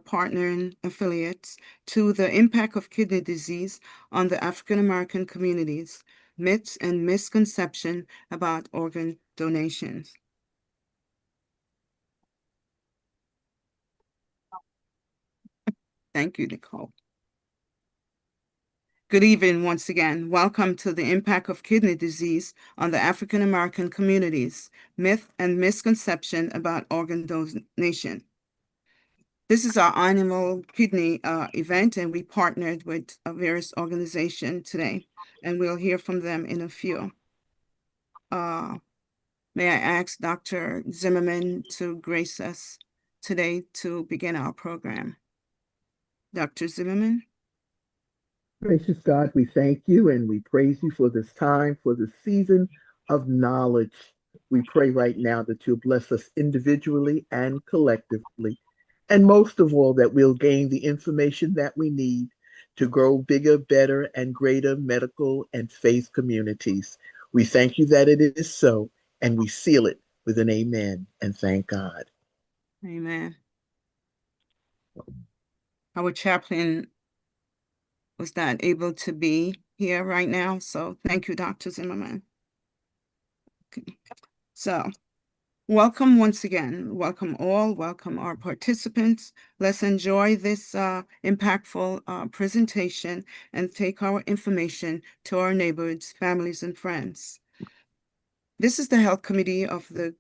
partnering affiliates to the impact of kidney disease on the African American communities, myths and misconception about organ donations. Thank you, Nicole. Good evening once again. Welcome to the impact of kidney disease on the African American communities, myth and misconception about organ donation. This is our annual kidney event, and we partnered with various organizations today, and we'll hear from them in a few. May I ask Dr. Zimmerman to grace us today to begin our program? Dr. Zimmerman? Gracious God, we thank you and we praise you for this time, for the season of knowledge. We pray right now that you'll bless us individually and collectively. And most of all, that we'll gain the information that we need to grow bigger, better, and greater medical and faith communities. We thank you that it is so, and we seal it with an amen, and thank God. Amen. Our chaplain was not able to be here right now, so thank you, Dr. Zimmerman. Okay. So, welcome once again. Welcome all. Welcome our participants. Let's enjoy this impactful presentation and take our information to our neighbors, families, and friends. This is the Health Committee of the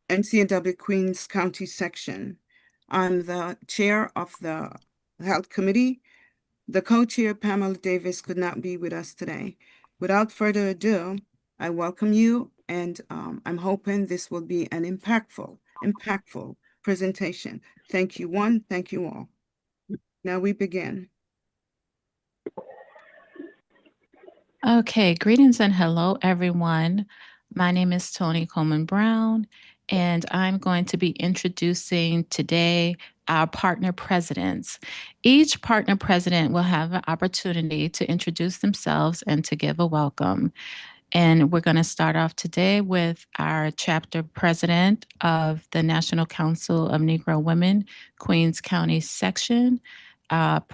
NCNW Queens County section. I'm the chair of the Health Committee. The co-chair, Pamela Davis, could not be with us today. Without further ado, I welcome you, and I'm hoping this will be an impactful presentation. Thank you, one. Thank you all. Now we begin. Okay, greetings and hello, everyone. My name is Toni Coleman Brown, and I'm going to be introducing today our partner presidents. Each partner president will have an opportunity to introduce themselves and to give a welcome. And we're going to start off today with our chapter president of the National Council of Negro Women, Queens County section.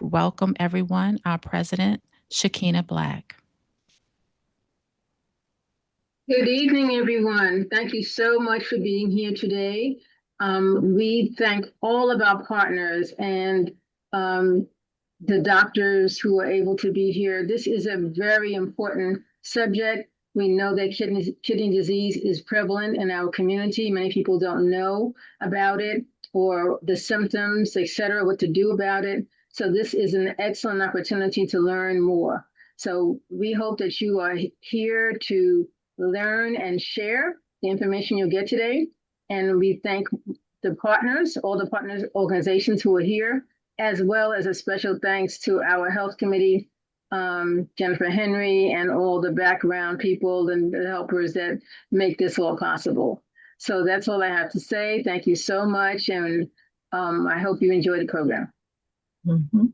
Welcome, everyone, our president, Shakina Black. Good evening, everyone. Thank you so much for being here today. We thank all of our partners and the doctors who are able to be here. This is a very important subject. We know that kidney disease is prevalent in our community. Many people don't know about it or the symptoms, et cetera, what to do about it. So this is an excellent opportunity to learn more. So we hope that you are here to learn and share the information you'll get today. And we thank the partners, all the partners organizations who are here, as well as a special thanks to our health committee, Jennifer Henry, and all the background people and the helpers that make this all possible. So that's all I have to say. Thank you so much. And I hope you enjoy the program. Mm-hmm.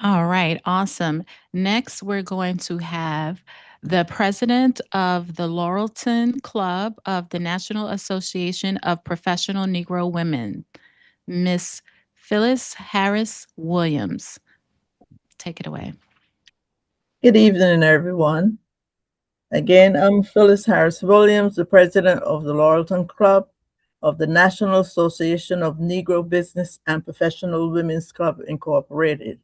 All right, awesome. Next, we're going to have the president of the Laurelton Club of the National Association of Professional Negro Women, Miss Phyllis Harris Williams. Take it away. Good evening, everyone. Again, I'm Phyllis Harris Williams, the president of the Laurelton Club of the National Association of Negro Business and Professional Women's Club, Incorporated.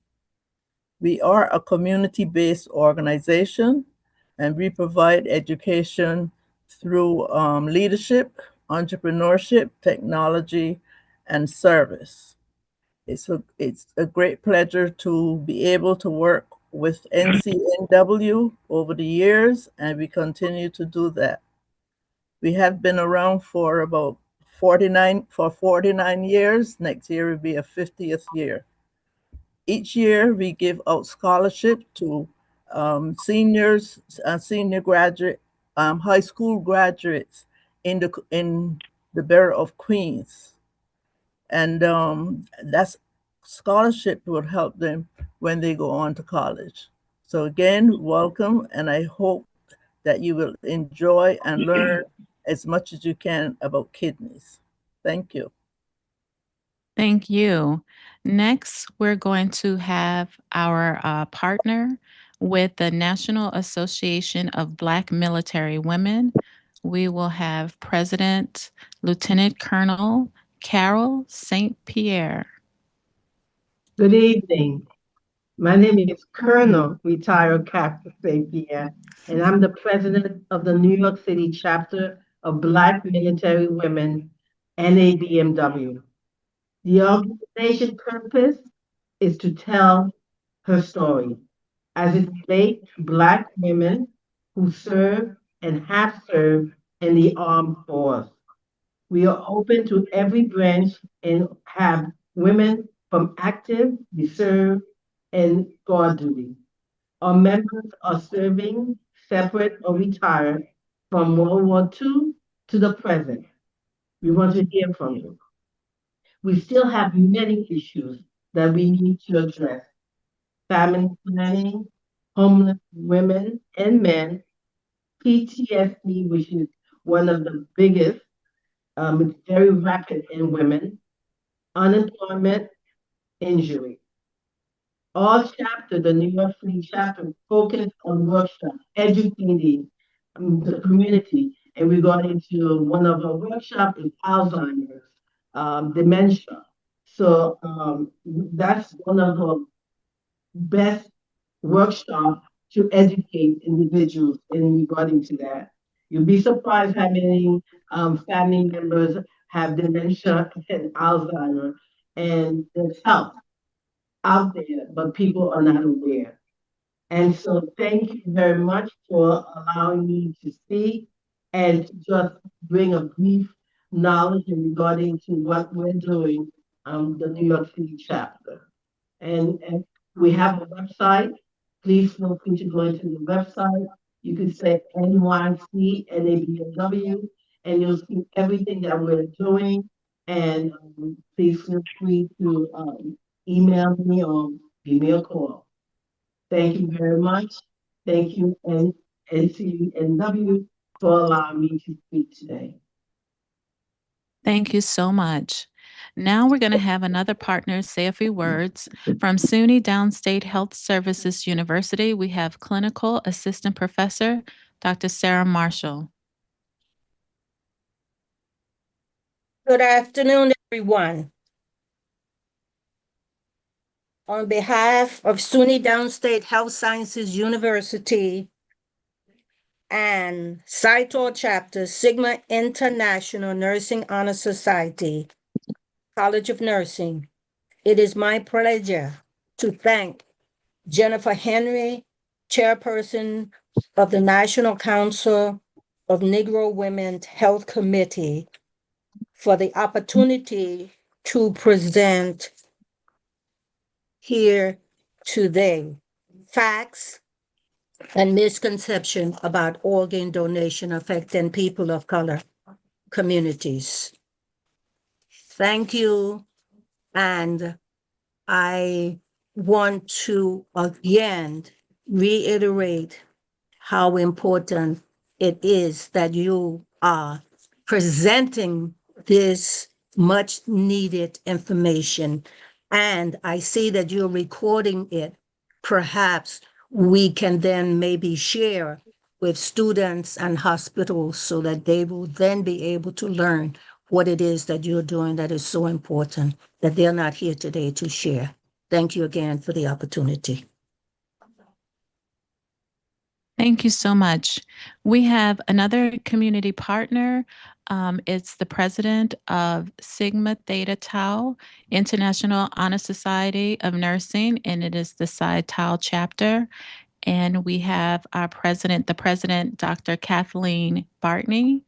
We are a community-based organization, and we provide education through leadership, entrepreneurship, technology, and service. It's a great pleasure to be able to work with NCNW over the years, and we continue to do that. We have been around for about 49 years. Next year will be a 50th year. Each year, we give out scholarship to seniors, senior graduate, high school graduates in the borough of Queens, and that scholarship will help them when they go on to college. So again, welcome, and I hope that you will enjoy and learn as much as you can about kidneys. Thank you. Thank you. Next, we're going to have our partner with the National Association of Black Military Women. We will have President Lieutenant Colonel Carol St. Pierre. Good evening. My name is Colonel Retired Captain St. Pierre, and I'm the president of the New York City chapter of Black Military Women, NABMW. The organization purpose is to tell her story as it relates to Black women who serve and have served in the armed force. We are open to every branch and have women from active, reserve, and guard duty. Our members are serving separate or retired from World War II to the present. We want to hear from you. We still have many issues that we need to address. Family planning, homeless women and men, PTSD, which is one of the biggest, it's very rapid in women, unemployment, injury. All chapter, the New York City chapter, focus on workshop, educating the community. And we got into one of our workshops is Alzheimer's, dementia. So that's one of the best workshops to educate individuals in regarding to that. You'll be surprised how many family members have dementia and Alzheimer, and there's help out there, but people are not aware. And so thank you very much for allowing me to speak and to just bring a brief knowledge in regarding to what we're doing, the New York City chapter. And we have a website. Please feel free to go into the website. You can say NYC, NABW, and you'll see everything that we're doing. And please feel free to email me or give me a call. Thank you very much. Thank you, NCNW, for allowing me to speak today. Thank you so much. Now we're going to have another partner say a few words. From SUNY Downstate Health Services University, we have Clinical Assistant Professor, Dr. Sarah Marshall. Good afternoon, everyone. On behalf of SUNY Downstate Health Sciences University and CITOR Chapter, Sigma International Nursing Honor Society, College of Nursing, it is my pleasure to thank Jennifer Henry, Chairperson of the National Council of Negro Women's Health Committee, for the opportunity to present here today facts and misconception about organ donation affecting people of color communities. Thank you. And I want to again reiterate how important it is that you are presenting this much needed information. And I see that you're recording it. Perhaps we can then maybe share with students and hospitals so that they will then be able to learn what it is that you're doing that is so important that they're not here today to share. Thank you again for the opportunity. Thank you so much. We have another community partner. It's the president of Sigma Theta Tau International Honor Society of Nursing, and it is the Psi Tau chapter. And we have our president, the president, Dr. Kathleen Bartney.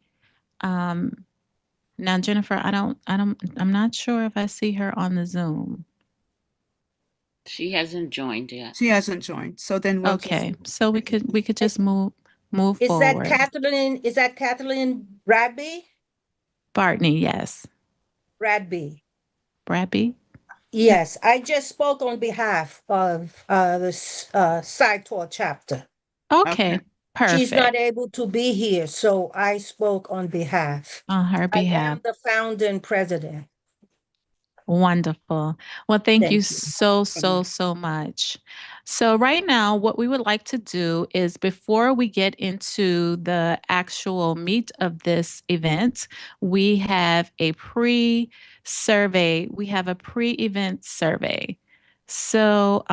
Now, Jennifer, I'm not sure if I see her on the Zoom. She hasn't joined yet. She hasn't joined. So then we'll Okay, just, so we could just move Is that forward. Kathleen? Is that Kathleen Bradby? Bartney, yes. Bradby. Bradby? Yes, I just spoke on behalf of the SciTor chapter. Okay, She's not perfect. able to be here, so I spoke on behalf. On her I behalf. am the founder and president. Wonderful. Well, thank you Thank you. so much. So right now, what we would like to do is before we get into the actual meat of this event, we have a pre-survey. We have a pre-event survey. So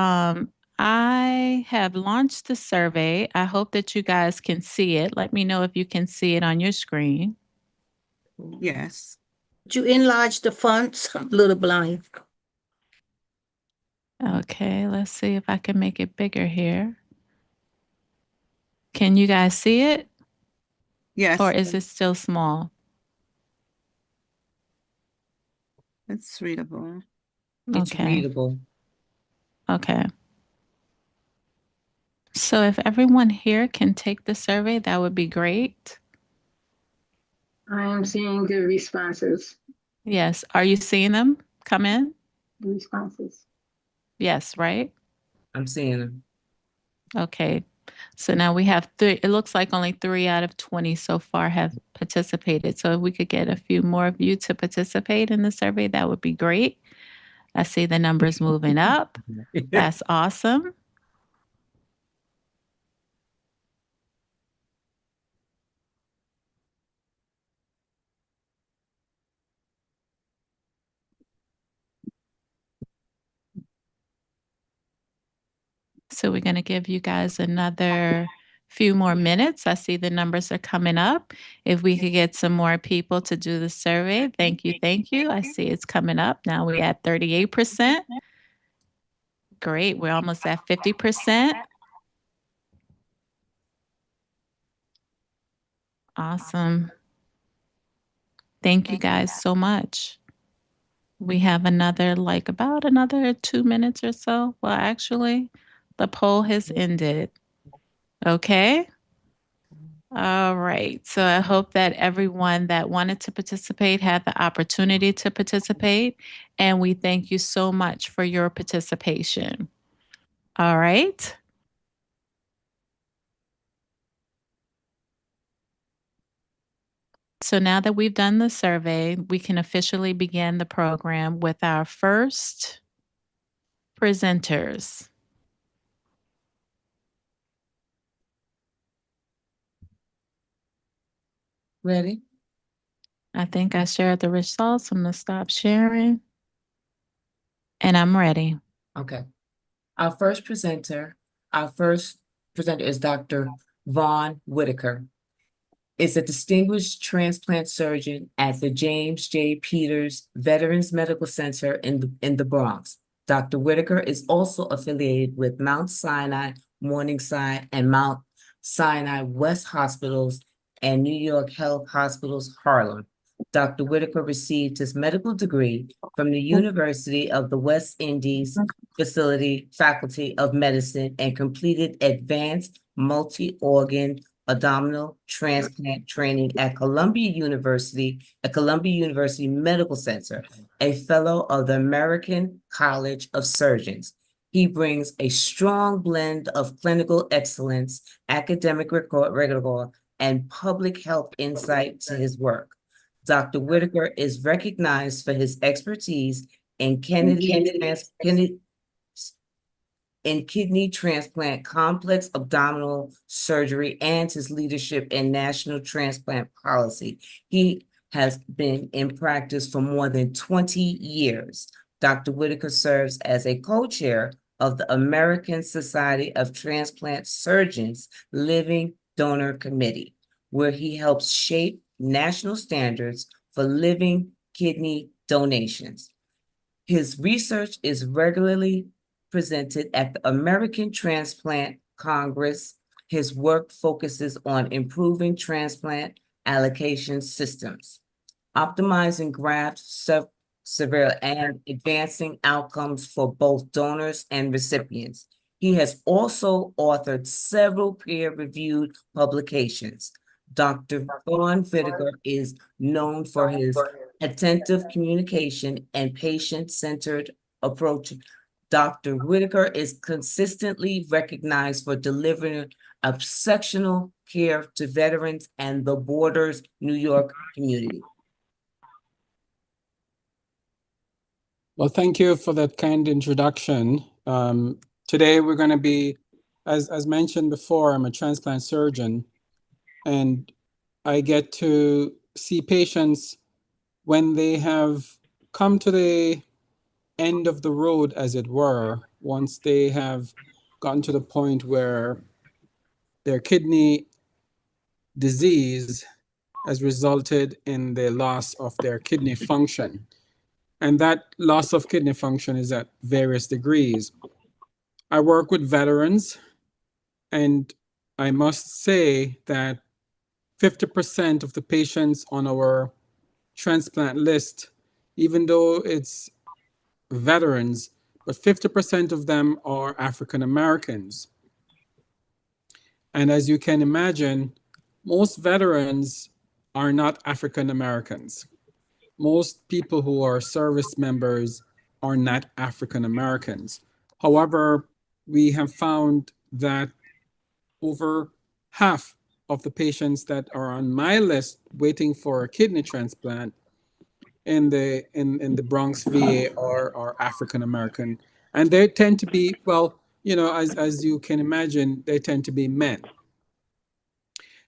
I have launched the survey. I hope that you guys can see it. Let me know if you can see it on your screen. Yes. Could you enlarge the fonts? I'm a little blind. Okay, let's see if I can make it bigger here. Can you guys see it? Or Yes. is it still small? It's readable. It's Okay. readable. Okay. So if everyone here can take the survey, that would be great. I am seeing the responses. Yes. Are you seeing them come in? The responses. Yes, right? I'm seeing them. Okay. So now we have three. It looks like only 3 out of 20 so far have participated. So if we could get a few more of you to participate in the survey, that would be great. I see the numbers moving up. That's awesome. So we're going to give you guys another few more minutes. I see the numbers are coming up. If we could get some more people to do the survey, thank you, thank you. I see it's coming up. Now we're at 38%. Great, we're almost at 50%. Awesome. Thank you guys so much. We have another, like about another 2 minutes or so. Well, actually, the poll has ended. Okay. All right. So I hope that everyone that wanted to participate had the opportunity to participate. And we thank you so much for your participation. All right. So now that we've done the survey, we can officially begin the program with our first presenters. Ready? I think I shared the results. I'm going to stop sharing. And I'm ready. Okay. Our first presenter is Dr. Vaughn Whitaker. Is a distinguished transplant surgeon at the James J. Peters Veterans Medical Center in the Bronx. Dr. Whitaker is also affiliated with Mount Sinai Morningside and Mount Sinai West Hospitals and New York Health Hospitals Harlem. Dr. Whitaker received his medical degree from the University of the West Indies Faculty of Medicine and completed advanced multi-organ abdominal transplant training at Columbia University Medical Center, a fellow of the American College of Surgeons. He brings a strong blend of clinical excellence, academic rigor, and public health insight to his work. Dr. Whitaker is recognized for his expertise in kidney transplant, complex abdominal surgery, and his leadership in national transplant policy. He has been in practice for more than 20 years. Dr. Whitaker serves as a co-chair of the American Society of Transplant Surgeons Living Donor Committee, where he helps shape national standards for living kidney donations. His research is regularly presented at the American Transplant Congress. His work focuses on improving transplant allocation systems, optimizing graft survival, and advancing outcomes for both donors and recipients. He has also authored several peer-reviewed publications. Dr. Vaughn Whitaker is known for his attentive communication and patient-centered approach. Dr. Whitaker is consistently recognized for delivering exceptional care to veterans and the Borders, New York community. Well, thank you for that kind introduction. Today we're going to be, as mentioned before, I'm a transplant surgeon, and I get to see patients when they have come to the end of the road, as it were, once they have gotten to the point where their kidney disease has resulted in the loss of their kidney function. And that loss of kidney function is at various degrees. I work with veterans, and I must say that 50% of the patients on our transplant list, even though it's veterans, but 50% of them are African Americans. And as you can imagine, most veterans are not African Americans. Most people who are service members are not African Americans. However, we have found that over half of the patients that are on my list waiting for a kidney transplant in the Bronx VA are African American, and they tend to be, well, as you can imagine, they tend to be men.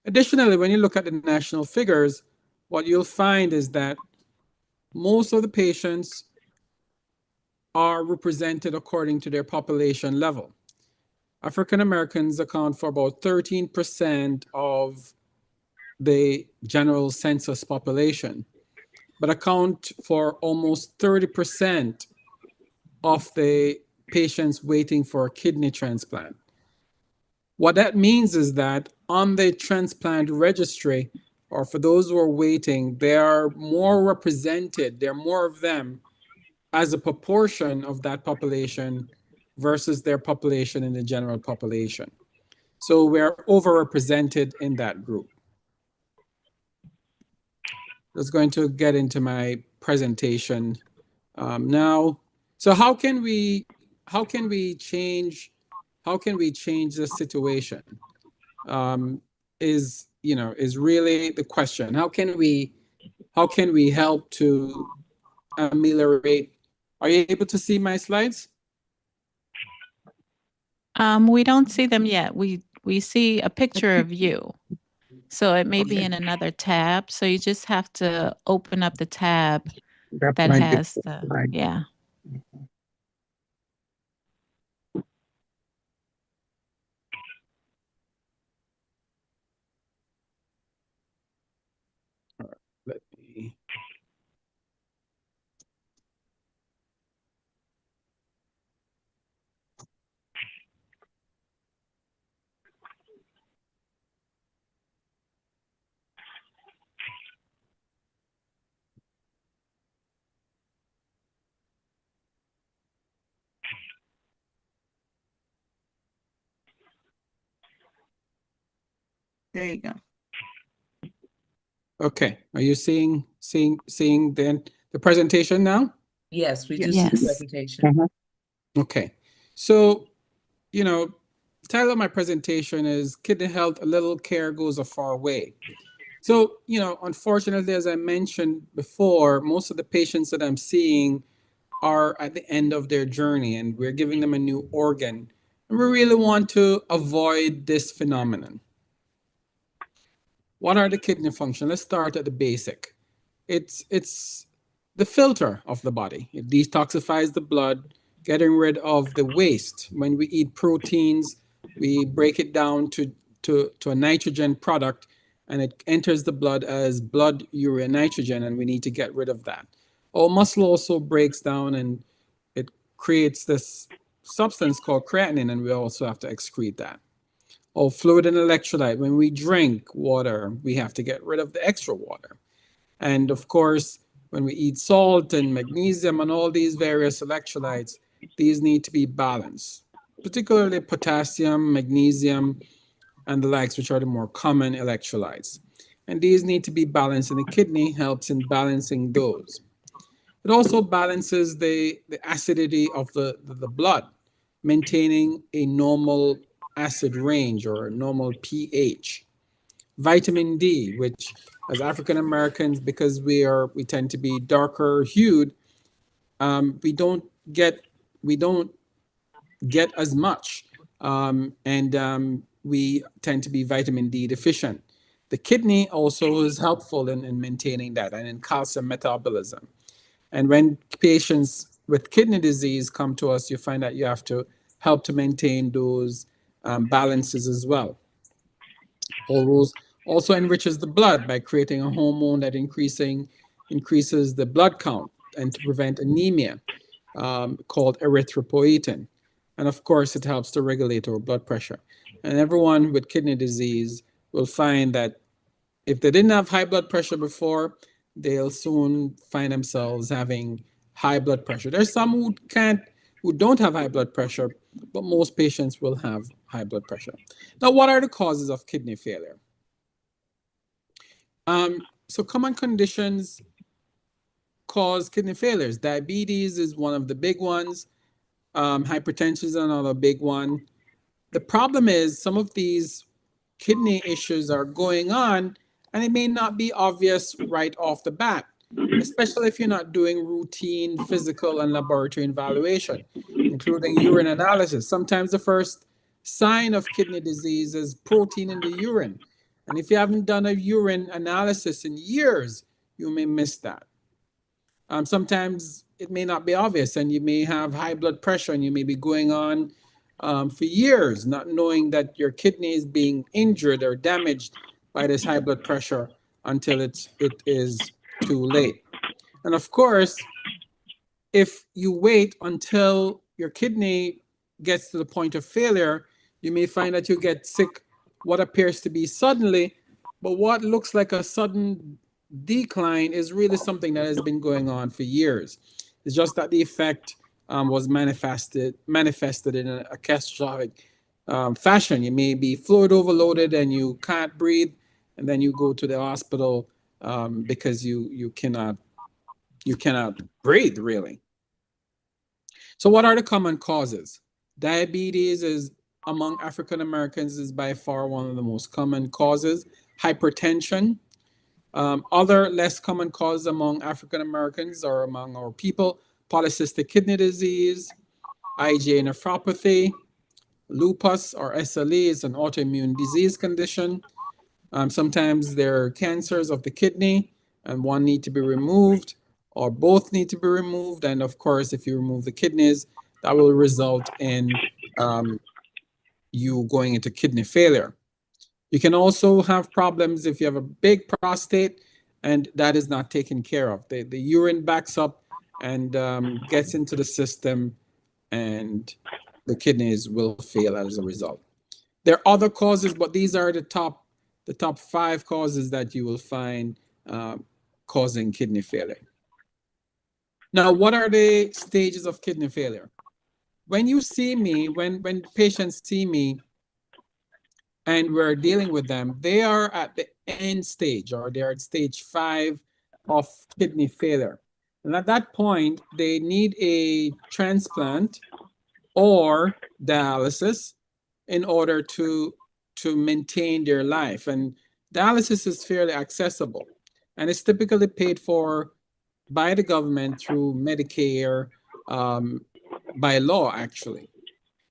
Additionally, when you look at the national figures, what you'll find is that most of the patients are represented according to their population level. African Americans account for about 13% of the general census population, but account for almost 30% of the patients waiting for a kidney transplant. What that means is that on the transplant registry, or for those who are waiting, they are more represented, there are more of them as a proportion of that population versus their population in the general population. So we're overrepresented in that group. I was going to get into my presentation now. So how can we change the situation? Is really the question. How can we help to ameliorate? Are you able to see my slides? We don't see them yet. We see a picture of you. So it may be in another tab. So you just have to open up the tab that has the, yeah. Let me. There you go. Okay. Are you seeing then the presentation now? Yes, we do Yes. see the Yes. presentation. Okay. So, the title of my presentation is Kidney Health, a Little Care Goes a Far Way. So, unfortunately, as I mentioned before, most of the patients that I'm seeing are at the end of their journey, and we're giving them a new organ. And we really want to avoid this phenomenon. What are the kidney functions? Let's start at the basic. It's the filter of the body. It detoxifies the blood, getting rid of the waste. When we eat proteins, we break it down to a nitrogen product, and it enters the blood as blood urea nitrogen, and we need to get rid of that. Our muscle also breaks down, and it creates this substance called creatinine, and we also have to excrete that. Or fluid and electrolyte. When we drink water, we have to get rid of the extra water. And of course, when we eat salt and magnesium and all these various electrolytes, these need to be balanced, particularly potassium, magnesium, and the likes, which are the more common electrolytes. And these need to be balanced, and the kidney helps in balancing those. It also balances the acidity of the blood, maintaining a normal acid range or a normal pH. Vitamin D, which as African Americans, because we tend to be darker hued, we don't get we don't get as much, and we tend to be vitamin D deficient. The kidney also is helpful in maintaining that and in calcium metabolism. And when patients with kidney disease come to us, you find that you have to help to maintain those balances as well. Oral also enriches the blood by creating a hormone that increases the blood count and to prevent anemia, called erythropoietin. And of course, it helps to regulate our blood pressure. And everyone with kidney disease will find that if they didn't have high blood pressure before, they'll soon find themselves having high blood pressure. There's some who don't have high blood pressure, but most patients will have high blood pressure. Now, what are the causes of kidney failure? So common conditions cause kidney failures. Diabetes is one of the big ones. Hypertension is another big one. The problem is some of these kidney issues are going on and it may not be obvious right off the bat, especially if you're not doing routine physical and laboratory evaluation, including urine analysis. Sometimes the first sign of kidney disease is protein in the urine. And if you haven't done a urine analysis in years, you may miss that. Sometimes it may not be obvious, and you may have high blood pressure, and you may be going on for years, not knowing that your kidney is being injured or damaged by this high blood pressure until it is too late. And of course, if you wait until your kidney gets to the point of failure, you may find that you get sick what appears to be suddenly, but what looks like a sudden decline is really something that has been going on for years. It's just that the effect was manifested in a catastrophic fashion. You may be fluid overloaded and you can't breathe, and then you go to the hospital because you cannot breathe really. So what are the common causes? Diabetes is among African Americans is by far one of the most common causes. Hypertension. Other less common causes among African Americans or among our people: polycystic kidney disease, IgA nephropathy, lupus or SLE is an autoimmune disease condition. Sometimes there are cancers of the kidney and one need to be removed or both need to be removed. And of course, if you remove the kidneys, that will result in you going into kidney failure. You can also have problems if you have a big prostate and that is not taken care of. The urine backs up and gets into the system and the kidneys will fail as a result. There are other causes, but these are the top 5 causes that you will find causing kidney failure. Now, what are the stages of kidney failure? When you see me, when patients see me and we're dealing with them, they are at the end stage or they're at stage 5 of kidney failure. And at that point, they need a transplant or dialysis in order to maintain their life. And dialysis is fairly accessible and it's typically paid for by the government through Medicare, by law actually.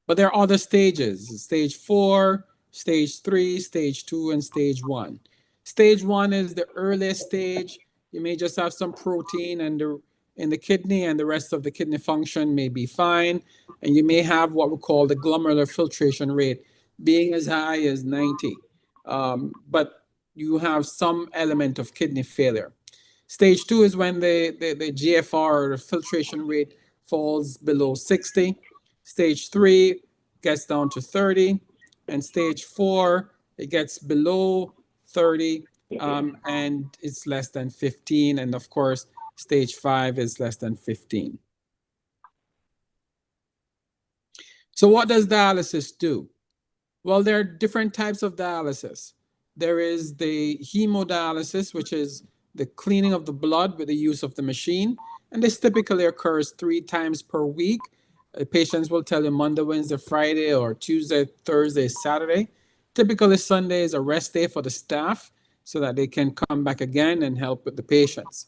But there are other stages: stage 4, stage 3, stage 2, and stage 1. Stage 1 is the earliest stage. You may just have some protein in the kidney and the rest of the kidney function may be fine. And you may have what we call the glomerular filtration rate being as high as 90. But you have some element of kidney failure. Stage 2 is when the GFR or the filtration rate falls below 60. Stage 3 gets down to 30. And stage 4, it gets below 30 and it's less than 15. And of course, stage 5 is less than 15. So what does dialysis do? Well, there are different types of dialysis. There is the hemodialysis, which is the cleaning of the blood with the use of the machine. And this typically occurs 3 times per week. Patients will tell you Monday, Wednesday, Friday, or Tuesday, Thursday, Saturday. Typically, Sunday is a rest day for the staff so that they can come back again and help with the patients.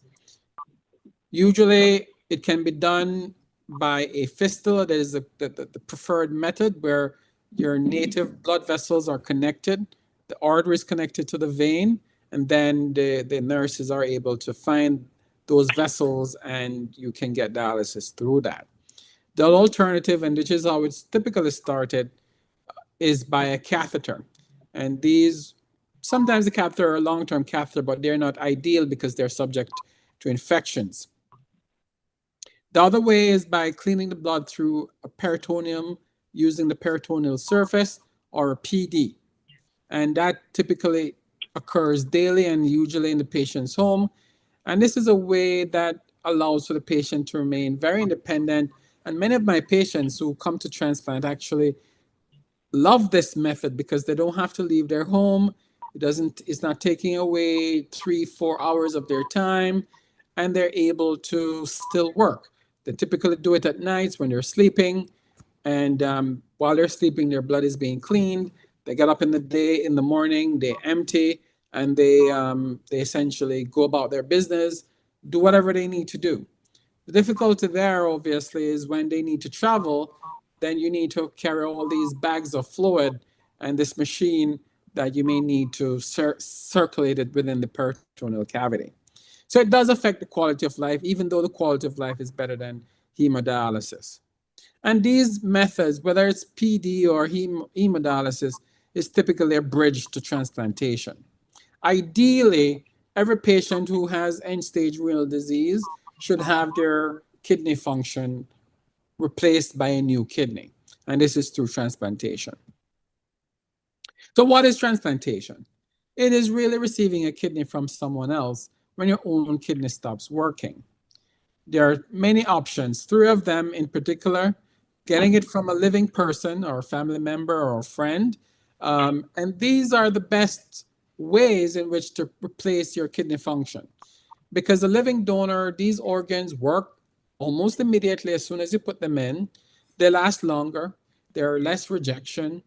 Usually, It can be done by a fistula. That is the preferred method, where your native blood vessels are connected, the artery is connected to the vein, and then the nurses are able to find those vessels and you can get dialysis through that. The alternative, and which is how it's typically started, is by a catheter. And these, sometimes the catheter are long-term catheter, but they're not ideal because they're subject to infections. The other way is by cleaning the blood through a peritoneum using the peritoneal surface, or a PD. And that typically occurs daily and usually in the patient's home. And this is a way that allows for the patient to remain very independent. And many of my patients who come to transplant actually love this method because they don't have to leave their home. It's not taking away 3-4 hours of their time, and they're able to still work. They typically do it at nights when they're sleeping, and while they're sleeping, their blood is being cleaned. They get up in the morning, they empty, and they essentially go about their business, do whatever they need to do. The difficulty there, obviously, is when they need to travel, then you need to carry all these bags of fluid and this machine that you may need to circulate it within the peritoneal cavity. So it does affect the quality of life, even though the quality of life is better than hemodialysis. And these methods, whether it's PD or hemodialysis, is typically a bridge to transplantation. Ideally, every patient who has end-stage renal disease should have their kidney function replaced by a new kidney, and this is through transplantation. So what is transplantation? It is really receiving a kidney from someone else when your own kidney stops working. There are many options, three of them in particular: getting it from a living person or a family member or a friend. And these are the best ways in which to replace your kidney function. Because a living donor, these organs work almost immediately as soon as you put them in. They last longer, there are less rejection,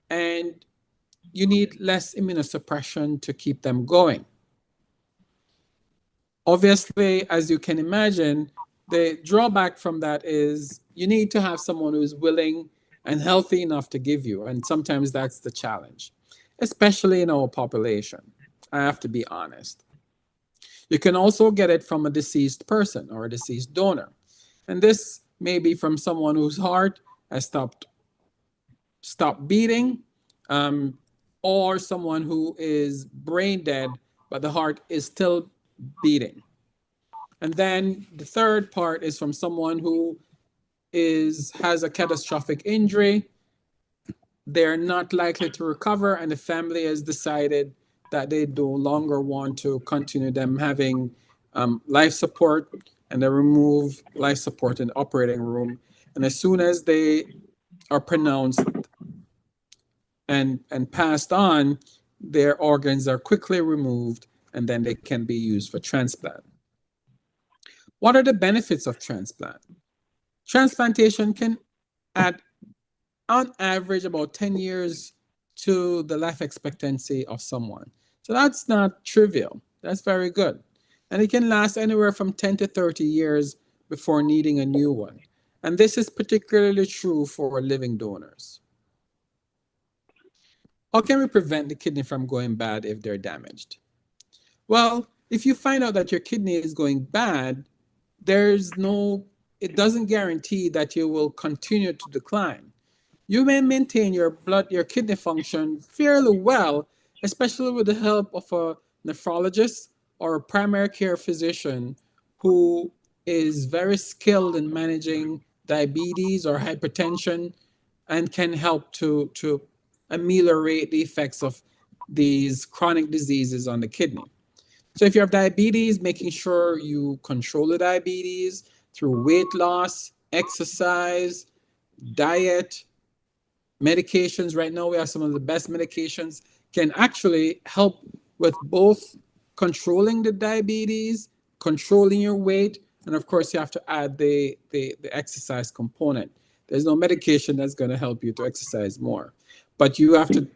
and you need less immunosuppression to keep them going. Obviously, as you can imagine, the drawback from that is you need to have someone who is willing and healthy enough to give you. And sometimes that's the challenge, especially in our population. I have to be honest. You can also get it from a deceased person or a deceased donor. And this may be from someone whose heart has stopped beating, um, or someone who is brain dead, but the heart is still beating. And then the third part is from someone who has a catastrophic injury. They're not likely to recover, and the family has decided that they no longer want to continue them having life support, and they remove life support in the operating room. And as soon as they are pronounced and passed on, their organs are quickly removed, and then they can be used for transplant. What are the benefits of transplant? Transplantation can add, on average, about 10 years to the life expectancy of someone. So that's not trivial. That's very good. And it can last anywhere from 10 to 30 years before needing a new one. And this is particularly true for living donors. How can we prevent the kidney from going bad if they're damaged? Well, if you find out that your kidney is going bad, it doesn't guarantee that you will continue to decline. You may maintain your kidney function fairly well, especially with the help of a nephrologist or a primary care physician who is very skilled in managing diabetes or hypertension and can help to ameliorate the effects of these chronic diseases on the kidney. So if you have diabetes, making sure you control the diabetes through weight loss, exercise, diet, medications. Right now we have some of the best medications, can actually help with both controlling the diabetes, controlling your weight, and of course you have to add the exercise component. There's no medication that's going to help you to exercise more, but you have to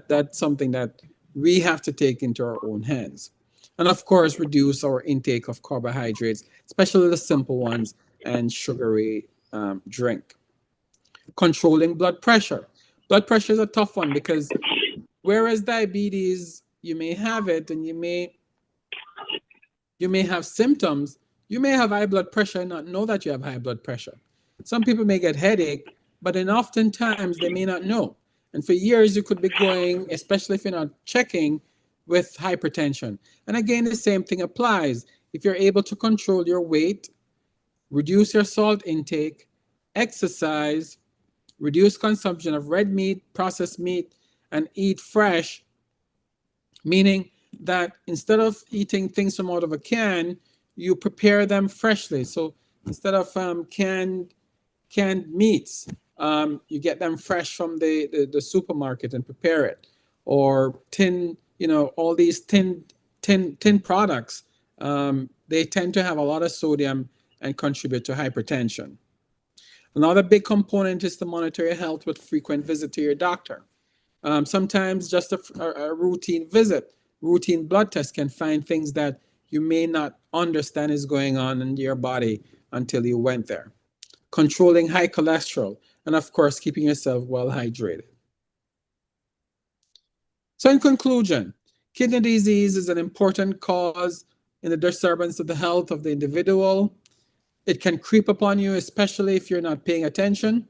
that's something that we have to take into our own hands. And of course reduce our intake of carbohydrates, especially the simple ones and sugary drink. Controlling blood pressure. Blood pressure is a tough one because whereas diabetes, you may have it and you may have symptoms, you may have high blood pressure and not know that you have high blood pressure. Some people may get headache, but then oftentimes they may not know. And for years you could be going, especially if you're not checking, with hypertension. And again, the same thing applies. If you're able to control your weight, reduce your salt intake, exercise, reduce consumption of red meat, processed meat, and eat fresh, meaning that instead of eating things from out of a can, you prepare them freshly. So instead of canned meats, you get them fresh from the supermarket and prepare it, or tin, all these tin products. They tend to have a lot of sodium and contribute to hypertension. Another big component is to monitor your health with frequent visit to your doctor. Sometimes just a routine visit, routine blood test can find things that you may not understand is going on in your body until you went there. Controlling high cholesterol, and of course, keeping yourself well hydrated. So, in conclusion, kidney disease is an important cause in the disturbance of the health of the individual. It can creep upon you, especially if you're not paying attention,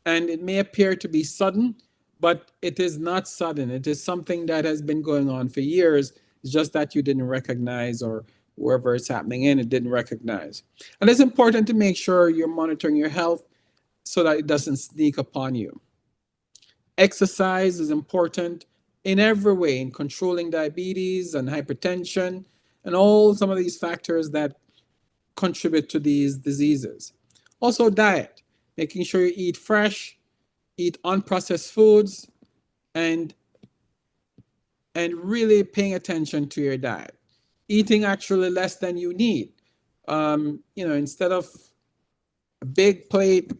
and it may appear to be sudden, but it is not sudden. It is something that has been going on for years. It's just that you didn't recognize, or wherever it's happening in, it didn't recognize. And it's important to make sure you're monitoring your health so that it doesn't sneak upon you. Exercise is important in every way, in controlling diabetes and hypertension and all some of these factors that contribute to these diseases. Also, diet, making sure you eat fresh, eat unprocessed foods, and really paying attention to your diet. Eating actually less than you need. Instead of a big plate,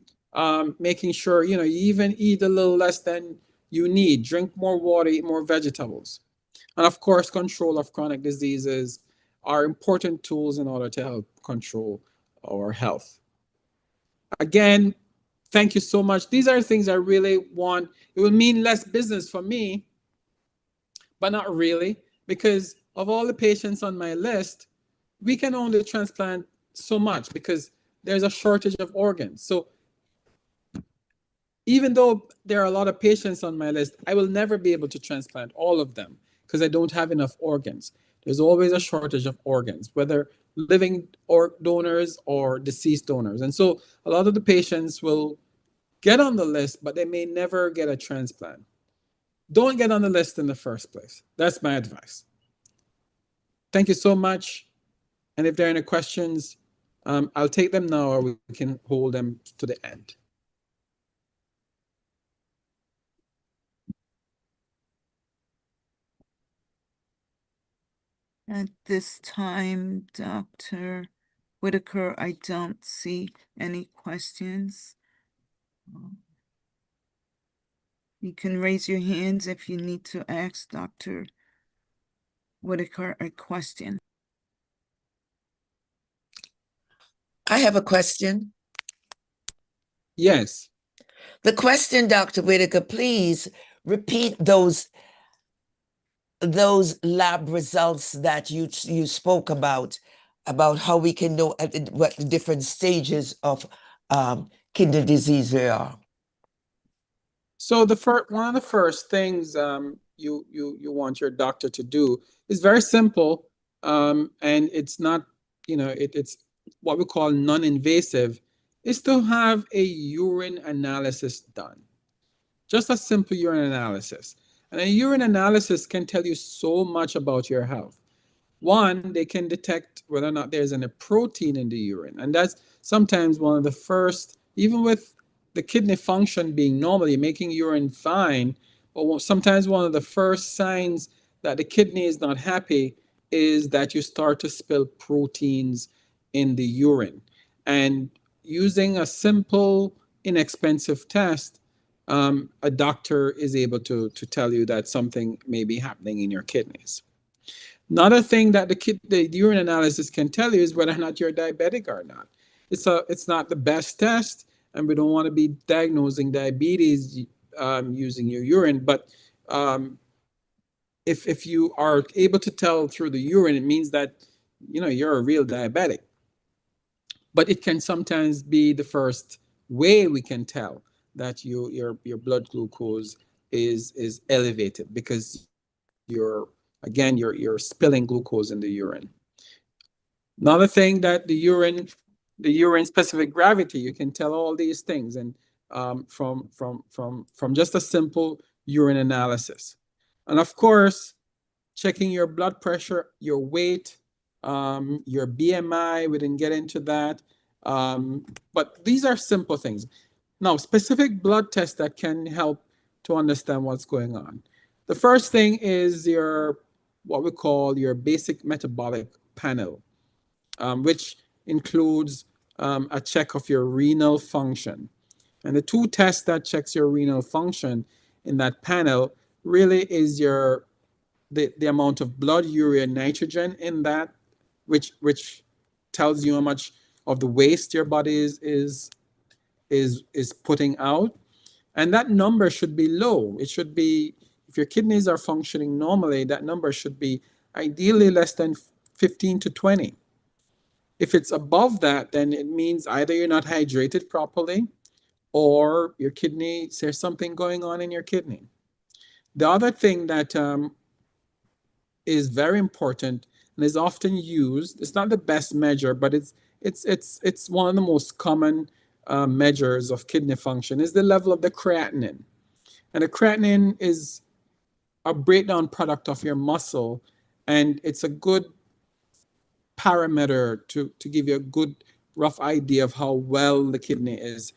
making sure you even eat a little less than you need. Drink more water, eat more vegetables, and of course, control of chronic diseases are important tools in order to help control our health. Again, thank you so much. These are things I really want. It will mean less business for me, but not really, because of all the patients on my list, we can only transplant so much because there's a shortage of organs. So even though there are a lot of patients on my list, I will never be able to transplant all of them because I don't have enough organs. There's always a shortage of organs, whether living or donors or deceased donors. And so a lot of the patients will get on the list, but they may never get a transplant. Don't get on the list in the first place. That's my advice. Thank you so much. And if there are any questions, I'll take them now, or we can hold them to the end. At this time, Dr. Whitaker, I don't see any questions. You can raise your hands if you need to ask Dr. Whitaker a question. I have a question. Yes. The question, Dr. Whitaker, please repeat those lab results that you spoke about how we can know what the different stages of kidney disease there are. So one of the first things you want your doctor to do is very simple, and it's not, it's what we call non-invasive, is to have a urine analysis done. Just a simple urine analysis. And a urine analysis can tell you so much about your health. One, they can detect whether or not there's any protein in the urine. And that's sometimes one of the first, even with the kidney function being normally making urine fine, but sometimes one of the first signs that the kidney is not happy is that you start to spill proteins in the urine. And using a simple, inexpensive test, a doctor is able to tell you that something may be happening in your kidneys. Another thing that the urine analysis can tell you is whether or not you're diabetic or not. it's not the best test, and we don't want to be diagnosing diabetes using your urine. But um, if you are able to tell through the urine, it means that you're a real diabetic. But it can sometimes be the first way we can tell that your blood glucose is elevated, because you're spilling glucose in the urine. Another thing, that the urine specific gravity, you can tell all these things, and from just a simple urine analysis. And of course, checking your blood pressure, your weight, your BMI. We didn't get into that. But these are simple things. Now, specific blood tests that can help to understand what's going on. The first thing is what we call your basic metabolic panel, which includes a check of your renal function. And the two tests that checks your renal function in that panel really is the amount of blood, urea, nitrogen in that, which tells you how much of the waste your body is putting out. And that number should be low. It should be, if your kidneys are functioning normally, that number should be ideally less than 15 to 20. If it's above that, then it means either you're not hydrated properly, or your kidney, there's something going on in your kidney. The other thing that is very important and is often used, it's not the best measure, but it's one of the most common measures of kidney function, is the level of the creatinine. And the creatinine is a breakdown product of your muscle, and it's a good parameter to give you a good rough idea of how well the kidney is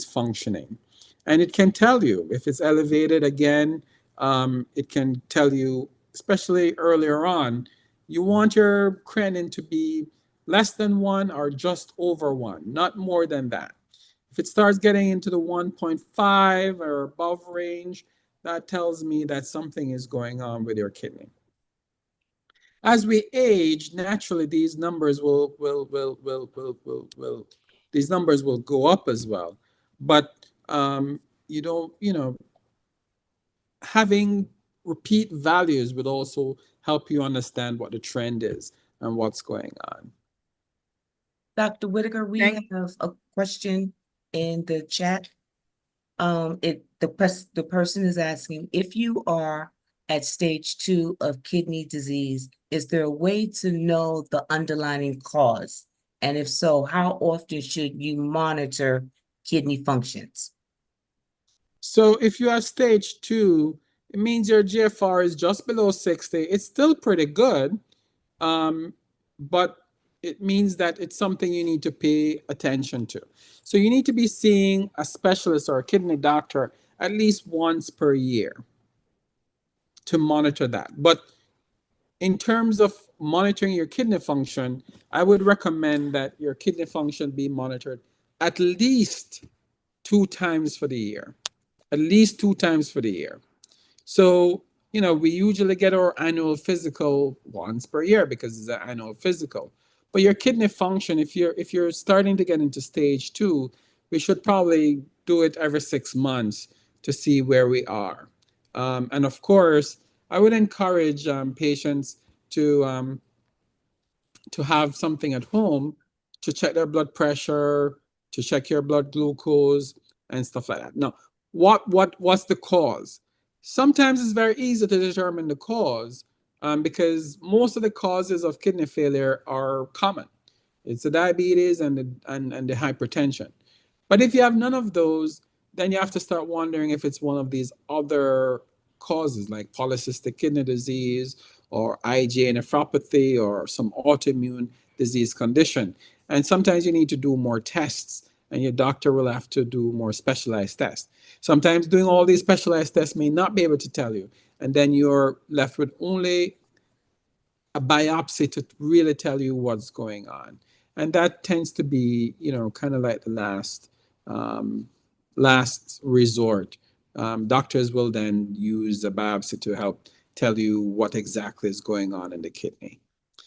functioning. And it can tell you if it's elevated. Again, it can tell you, especially earlier on, you want your creatinine to be less than 1 or just over 1, not more than that. If it starts getting into the 1.5 or above range, that tells me that something is going on with your kidney. As we age, naturally these numbers these numbers will go up as well. But you don't, having repeat values would also help you understand what the trend is and what's going on. Dr. Whitaker, we have a question in the chat. The person is asking, if you are at stage 2 of kidney disease, is there a way to know the underlying cause? And if so, how often should you monitor kidney functions? So if you have stage 2, it means your GFR is just below 60. It's still pretty good, but it means that it's something you need to pay attention to. So you need to be seeing a specialist or a kidney doctor at least once per year to monitor that. But in terms of monitoring your kidney function, I would recommend that your kidney function be monitored at least 2 times for the year. At least 2 times for the year. So, we usually get our annual physical once per year because it's an annual physical. But your kidney function, if you're starting to get into stage 2, we should probably do it every 6 months to see where we are. And of course, I would encourage patients to have something at home to check their blood pressure, to check your blood glucose, and stuff like that. Now, what's the cause? Sometimes it's very easy to determine the cause, because most of the causes of kidney failure are common. It's the diabetes and the hypertension. But if you have none of those, then you have to start wondering if it's one of these other causes like polycystic kidney disease or IgA nephropathy or some autoimmune disease condition. And sometimes you need to do more tests, and your doctor will have to do more specialized tests. Sometimes doing all these specialized tests may not be able to tell you, and then you're left with only a biopsy to really tell you what's going on. And that tends to be, kind of like the last resort. Doctors will then use a biopsy to help tell you what exactly is going on in the kidney.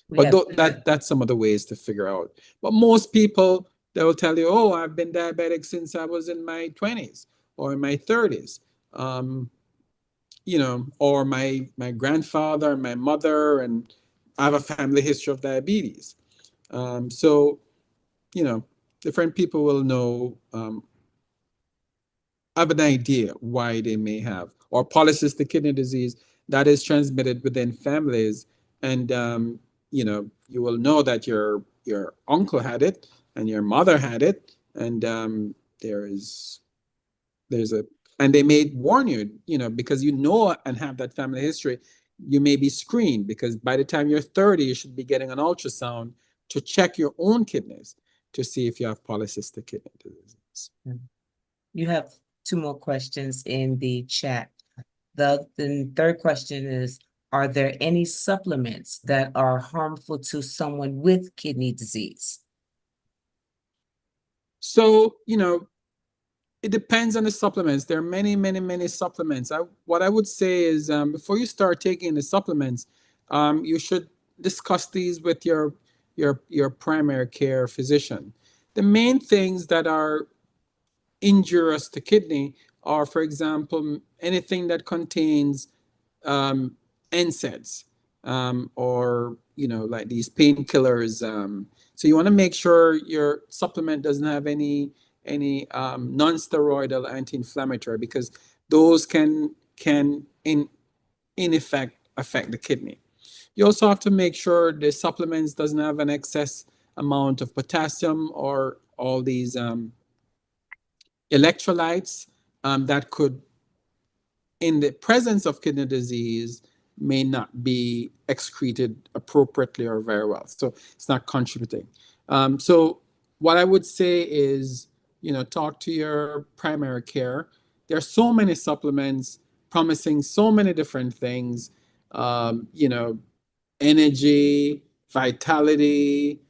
But that's some of the ways to figure out. But most people They will tell you, oh, I've been diabetic since I was in my 20s or in my 30s. Or my grandfather, my mother, and I have a family history of diabetes. So, different people will know, have an idea why they may have, or polycystic kidney disease that is transmitted within families. And, you will know that your uncle had it and your mother had it. And there is there's a and they may warn you, because and have that family history. You may be screened because by the time you're 30, you should be getting an ultrasound to check your own kidneys to see if you have polycystic kidney disease. You have two more questions in the chat. The third question is, are there any supplements that are harmful to someone with kidney disease? So, it depends on the supplements. There are many, many, many supplements. What I would say is, before you start taking the supplements, you should discuss these with your primary care physician. The main things that are injurious to kidney are, for example, anything that contains NSAIDs, or like these painkillers. So you want to make sure your supplement doesn't have any non-steroidal anti-inflammatory, because those can in effect affect the kidney. You also have to make sure the supplements doesn't have an excess amount of potassium or all these electrolytes that could, in the presence of kidney disease, may not be excreted appropriately or very well. So it's not contributing. So what I would say is, talk to your primary care. There are so many supplements promising so many different things, energy, vitality,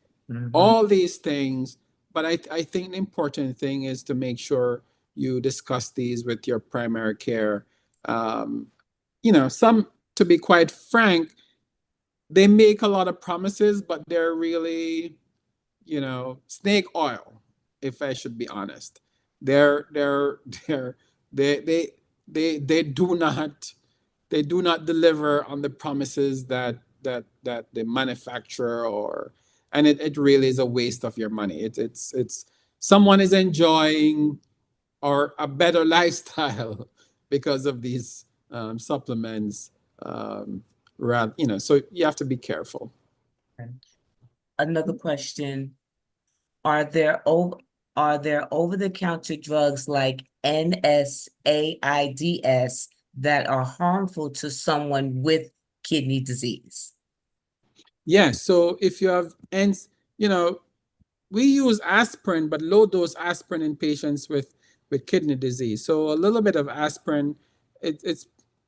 all these things. But I think the important thing is to make sure you discuss these with your primary care. Um, some, to be quite frank, they make a lot of promises, but they're really, snake oil, if I should be honest. They're they they they do not deliver on the promises that the manufacturer, and it really is a waste of your money. It's someone is enjoying or a better lifestyle because of these supplements. So you have to be careful. Another question, are there over-the-counter drugs like NSAIDs that are harmful to someone with kidney disease? Yeah, so if you have, and we use aspirin, but low dose aspirin in patients with kidney disease. So a little bit of aspirin, it's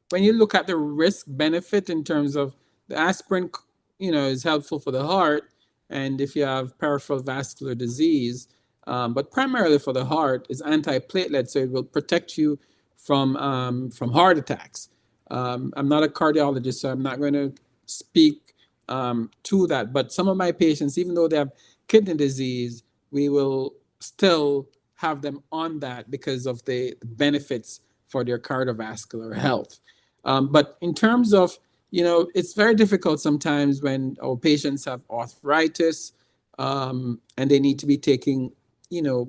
when you look at the risk benefit in terms of the aspirin, is helpful for the heart, and if you have peripheral vascular disease, but primarily for the heart, is antiplatelet, so it will protect you from heart attacks. I'm not a cardiologist, so I'm not going to speak to that. But some of my patients, even though they have kidney disease, we will still have them on that because of the benefits for their cardiovascular health. But in terms of, it's very difficult sometimes when our patients have arthritis, and they need to be taking, the,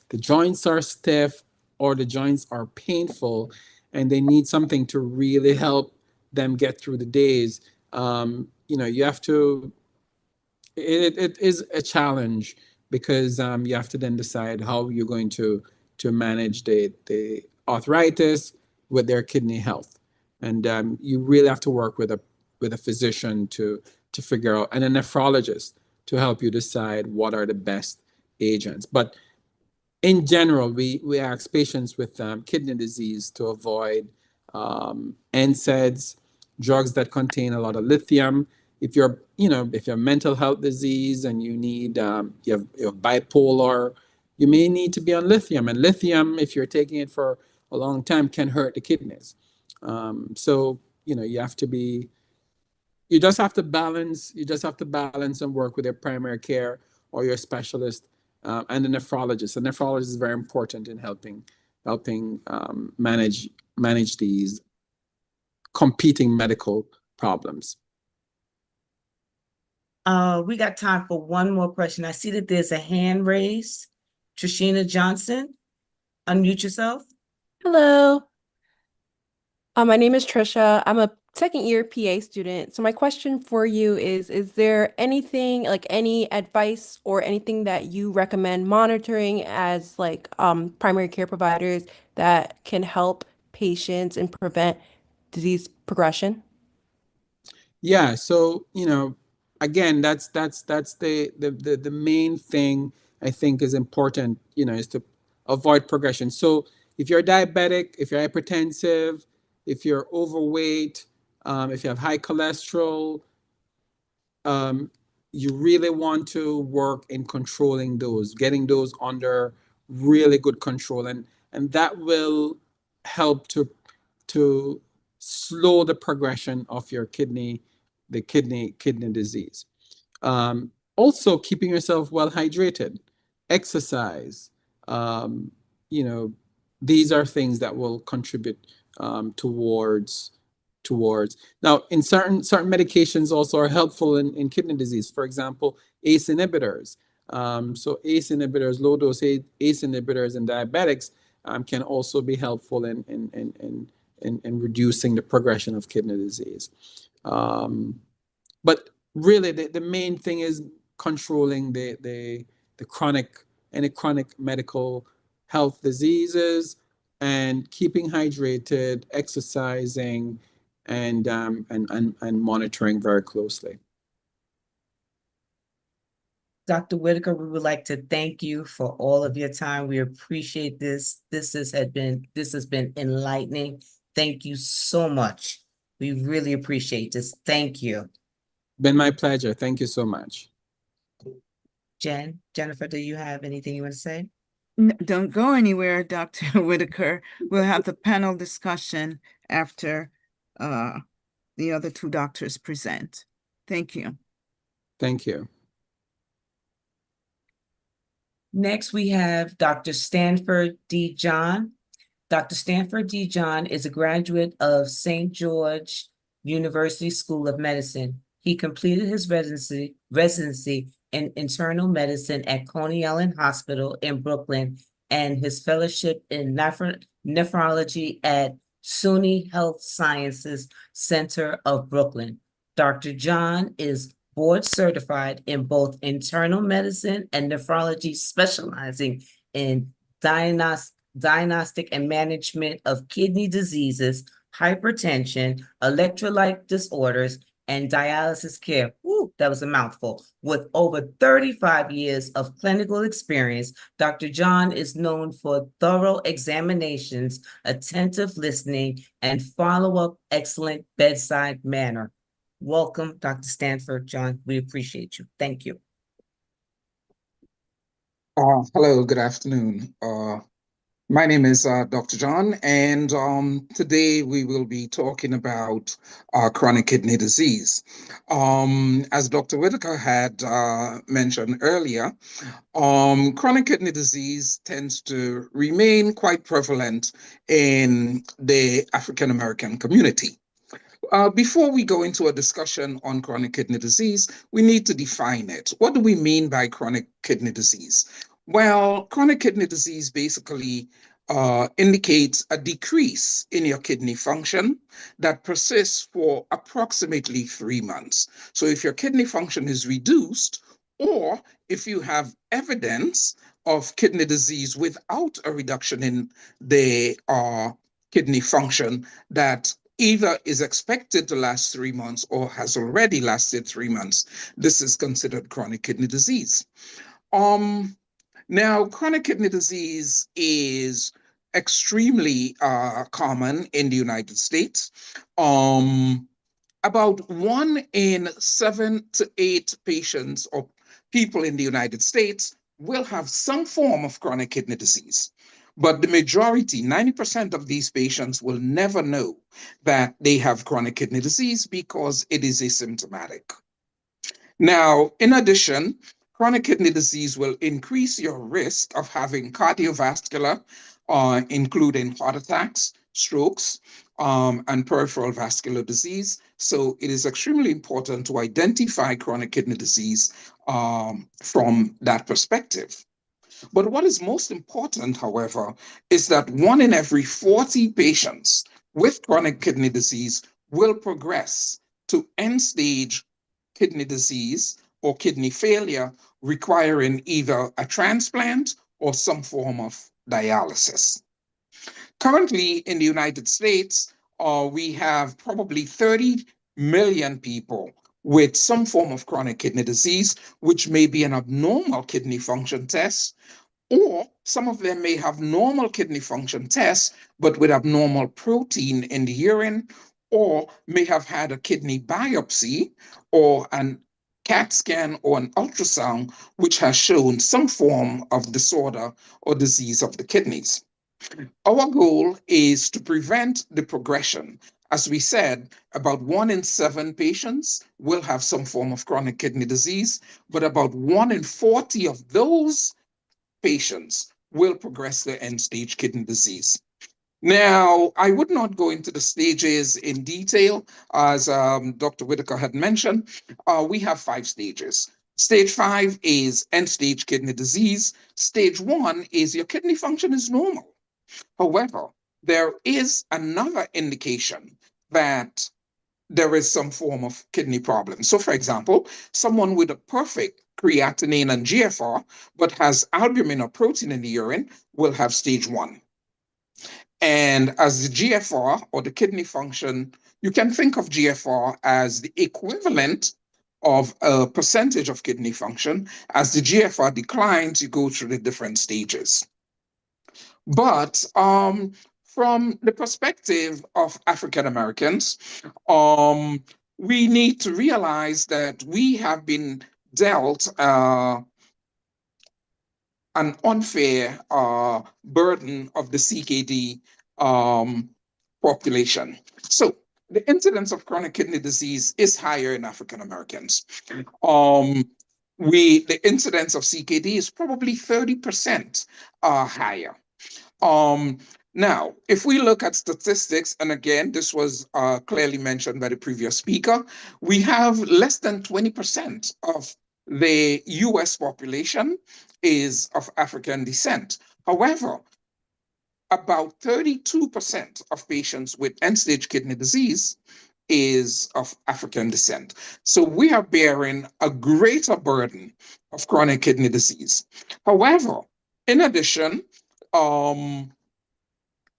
the joints are stiff or the joints are painful, and they need something to really help them get through the days. You have to, it is a challenge because you have to then decide how you're going to manage the arthritis with their kidney health, and you really have to work with a physician to figure out, and a nephrologist to help you decide what are the best agents. But in general, we ask patients with kidney disease to avoid NSAIDs, drugs that contain a lot of lithium. If you're mental health disease and you have bipolar, you may need to be on lithium. And lithium, if you're taking it for a long time, can hurt the kidneys. So you have to be you just have to balance and work with your primary care or your specialist and the nephrologist. The nephrologist is very important in helping manage these competing medical problems. We got time for one more question. I see that there's a hand raised. Trishina Johnson, unmute yourself. Hello. My name is Trisha. I'm a second year PA student. So my question for you is there anything like any advice or anything that you recommend monitoring as like primary care providers that can help patients and prevent disease progression? Yeah, so again, that's the main thing I think is important, is to avoid progression. So if you're diabetic, if you're hypertensive, if you're overweight, if you have high cholesterol, you really want to work in controlling those, getting those under really good control, and that will help to slow the progression of your kidney disease. Also, keeping yourself well hydrated, exercise, you know, these are things that will contribute towards. Now, in certain medications also are helpful in kidney disease. For example, ACE inhibitors. So ACE inhibitors, low dose ACE inhibitors in diabetics can also be helpful in reducing the progression of kidney disease. But really, the main thing is controlling the chronic medical health diseases and keeping hydrated, exercising, and monitoring very closely. Dr. Whitaker, we would like to thank you for all of your time. We appreciate this. This has been enlightening. Thank you so much. We really appreciate this. Thank you. Been my pleasure. Thank you so much. Jennifer, do you have anything you want to say? Don't go anywhere, Dr. Whitaker. We'll have the panel discussion after the other two doctors present. Thank you. Thank you. Next, we have Dr. Stanford D. John. Dr. Stanford D. John is a graduate of St. George University School of Medicine. He completed his residency in internal medicine at Coney Island Hospital in Brooklyn and his fellowship in nephrology at SUNY Health Sciences Center of Brooklyn. Dr. John is board certified in both internal medicine and nephrology, specializing in diagnostic and management of kidney diseases, hypertension, electrolyte disorders, and dialysis care. Ooh, that was a mouthful. With over 35 years of clinical experience, Dr. John is known for thorough examinations, attentive listening, and follow-up excellent bedside manner. Welcome, Dr. Stanford John. We appreciate you. Thank you. Hello, good afternoon. My name is Dr. John, and today we will be talking about chronic kidney disease. As Dr. Whitaker had mentioned earlier, chronic kidney disease tends to remain quite prevalent in the African American community. Before we go into a discussion on chronic kidney disease, we need to define it. What do we mean by chronic kidney disease? Well, chronic kidney disease basically indicates a decrease in your kidney function that persists for approximately 3 months. So if your kidney function is reduced, or if you have evidence of kidney disease without a reduction in the kidney function that either is expected to last 3 months or has already lasted 3 months, this is considered chronic kidney disease. Now, chronic kidney disease is extremely common in the United States. About 1 in 7 to 8 patients or people in the United States will have some form of chronic kidney disease. But the majority, 90% of these patients will never know that they have chronic kidney disease because it is asymptomatic. Now, in addition, chronic kidney disease will increase your risk of having cardiovascular, including heart attacks, strokes, and peripheral vascular disease. So it is extremely important to identify chronic kidney disease from that perspective. But what is most important, however, is that 1 in every 40 patients with chronic kidney disease will progress to end-stage kidney disease or kidney failure, requiring either a transplant or some form of dialysis. Currently in the United States, we have probably 30 million people with some form of chronic kidney disease, which may be an abnormal kidney function test, or some of them may have normal kidney function tests, but with abnormal protein in the urine, or may have had a kidney biopsy or an CAT scan or an ultrasound, which has shown some form of disorder or disease of the kidneys. Our goal is to prevent the progression. As we said, about 1 in 7 patients will have some form of chronic kidney disease, but about 1 in 40 of those patients will progress to end-stage kidney disease. Now, I would not go into the stages in detail, as Dr. Whitaker had mentioned. We have 5 stages. Stage 5 is end-stage kidney disease. Stage 1 is your kidney function is normal. However, there is another indication that there is some form of kidney problem. So, for example, someone with a perfect creatinine and GFR, but has albumin or protein in the urine, will have stage 1. And as the GFR or the kidney function, you can think of GFR as the equivalent of a percentage of kidney function. As the GFR declines, you go through the different stages. But from the perspective of African Americans, we need to realize that we have been dealt an unfair burden of the CKD population. So the incidence of chronic kidney disease is higher in African Americans. The incidence of CKD is probably 30% higher. Now, if we look at statistics, and again, this was clearly mentioned by the previous speaker, we have less than 20% of the US population is of African descent. However, about 32% of patients with end-stage kidney disease is of African descent. So we are bearing a greater burden of chronic kidney disease. However, in addition,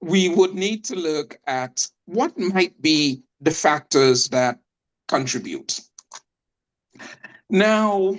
we would need to look at what might be the factors that contribute. Now,